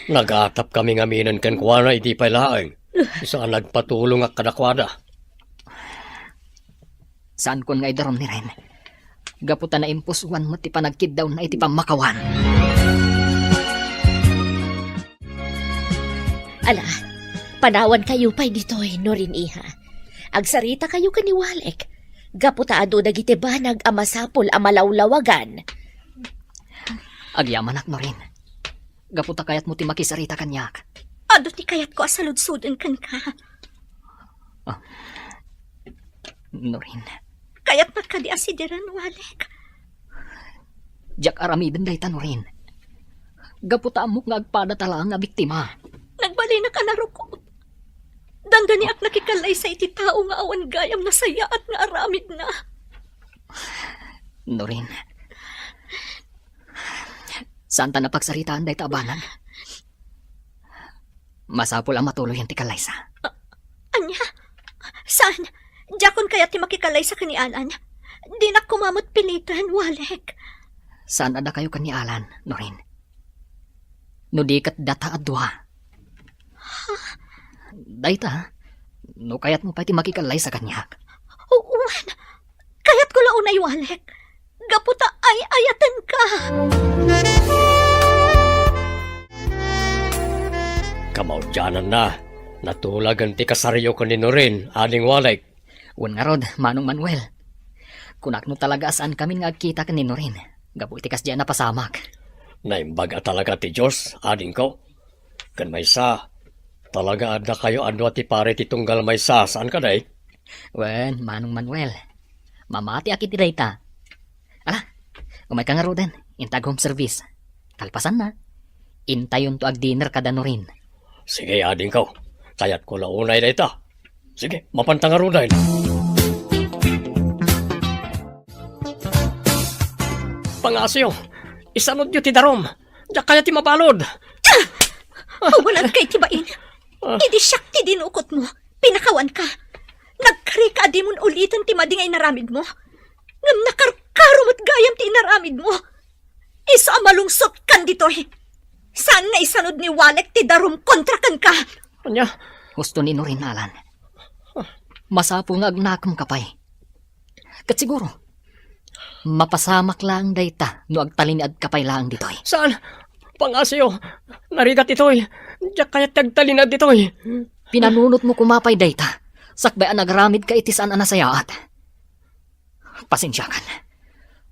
Nagatap kami nga minan kan kuwana iti pailaeng. Isa nga nagpatulong at kadakwada. Saan kon nga idarom ni Ren? Gaputa na impusuan mo ti panagkid daw na iti pamakawan. Ala, panawan kayo pa'y dito'y norin, iha. Agsarita kayo kaniwalek. Gaputaado dagiti banag amasapol amalawlawagan. Agyamanak mo rin. Gaputa kayat mo ti makisarita kanyak. Ado ti kayat ko asaludsudan kan ka. Norin. Kayat nakadi asideran, Walek. Jak aramiden day Norin. Gaputa mo nga agpada talang nga biktima. Nagbali na ka na ruko. Dandani ak nakikalay sa iti tao nga awan gayam na saya at nga aramid na. Norin. Saan ta napagsaritaan day tabanag? Masapol ang matuloy ang tikalaysa. Anya? Saan? Jakon kaya ti makikalay sa kanialan? Di na kumamot pilitan, Walek. Saan ada kayo kanialan, Norin? No di kat data at duha. Dayta, no kayat mo pa ti makikalay sa kanyak. Uwan, kayat ko launay, Walek. Gaputa ay ayatan ka. Kamaudyanan na. Natulagan ti kasaryo ko ni Norin, ading Walek. Wan nga rod, Manong Manuel. Kunak no talaga saan kami nga kita kanino rin. Gabu iti kas diyan na pasamak. Naimbaga talaga ti Diyos, ading ko. Kan may sa, talaga adda kayo ando ti pare ti tunggal may sa, saan ka day? Wen, Manong Manuel. Mamati akit ti dayta. Ala, umay ka nga ro den. Intag home service. Kalpasan na. Intayon to ag dinner kada no rin. Sige, ading ko. Kayat ko launay na ita. Sige, mapantang aruday. Pangasyo, isanod nyo ti darom. Diyak kaya ti mabalod. Awalan kay tibain. Idi siyak ti dinukot mo. Pinakawan ka. Nagkari ka di mon ulitin ti madingay naramid mo. Ngam nakarkarumot gayam ti naramid mo. Isa malungsot kan ditoy. Saan nga isanod ni Walek ti darum kontra kan ka? Anya, Gusto ni no rin alan. Masapo nga agnakam kapay. Kat siguro, mapasamak lang dayta no agtaliniad kapay lang ditoy. saan? Pangasyo, narigat ito'y. Diyak kaya tagtalinad ito'y. Pinanunot mo kumapay dayta. Sakbayan nagramid ka itis an anasayaat. Pasensya kan.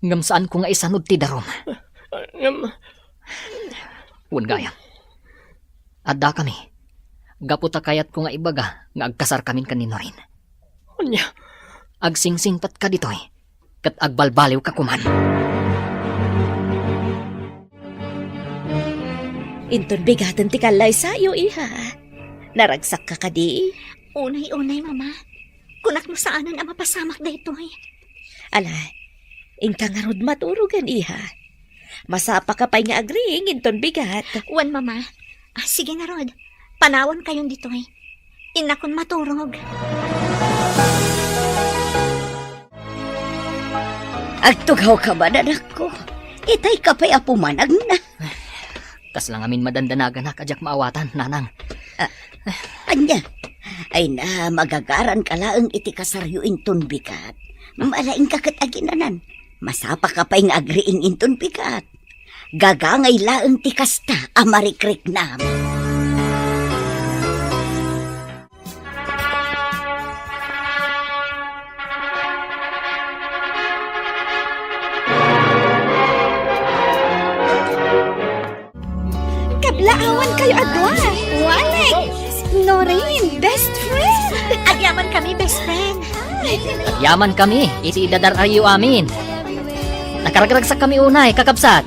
Ngam saan ko nga isanod ti darom. Wan gayam. Adda kami. Gaputa kayat ko nga ibaga nga agkasar kamin kanino rin. Anya, Agsingsingpat ka ditoy. Kat agbalbaliw ka kuman. Inton bigatan ti kalay sayo, iha. Naragsak ka kadi. Unay-unay, mama. Kunak mo saanan ang mapasamak da itoy. Ala, ingka nga rod maturugan, iha. Masapa ka pa'y nga agring, inton bigat. Wan, mama. Sige na, Rod. Panawan kayon ditoy. Inakon maturog. Agtugaw ka ba, anak ko? Itay ka pa'y apumanag na. Kas lang amin madandanagan na kadyak maawatan, nanang. Anya, ay na magagaran ka laang iti kasaryo inton bikat. Malaing kakat aginanan. Masapa ka pa'y nga agriing inton bikat. Gagangay laang ti kasta amarikrik nam. Kablaawan kayo adwa. Walek. Norin, best friend. Agyaman kami, best friend. Yaman kami, iti idadarayo amin. Nakaragagsak kami unay, kakabsat.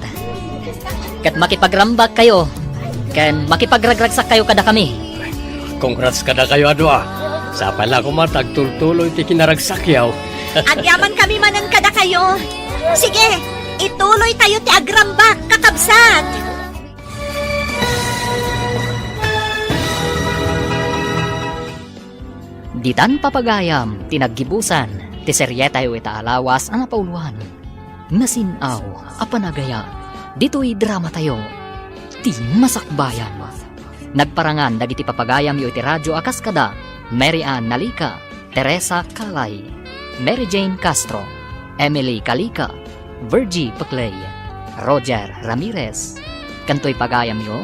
Kat makipagrambak kayo. Ken makipagragragsak kayo kada kami. congrats kada kayo adwa. Sa pala ko matagtultuloy ti kinaragsakyaw. Agyaman kami manan kada kayo. Sige, ituloy tayo ti agrambak, kakabsat. Ditan papagayam, tinaggibusan, ti serye tayo itaalawas ang napauluan. Nasinaw, apanagaya, dito'y drama tayo, ti masakbayan. Nagparangan dagiti papagayam yo iti radyo akaskada, Mary Ann Nalika, Teresa Kalay, Mary Jane Castro, Emily Kalika, Virgie Paclay, Roger Ramirez. Kanto'y pagayam yo,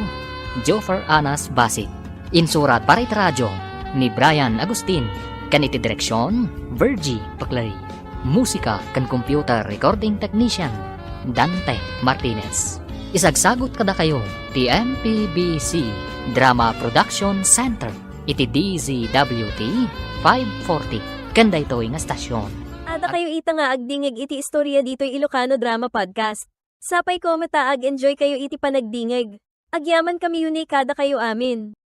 Joffer Anas Basit. Insurat para iti radyo, ni Brian Agustin, kan iti direksyon, Virgie Paclay. Musika kan computer recording technician, Dante Martinez. Isagsagot kada kayo, ti MPBC Drama Production Center, iti DZWT 540, kanda ito nga stasyon. Ada kayo ita nga agdingig iti istorya dito Ilocano Drama Podcast. Sapay ko mataag enjoy kayo iti panagdingig. Agyaman kami yun kada kayo amin.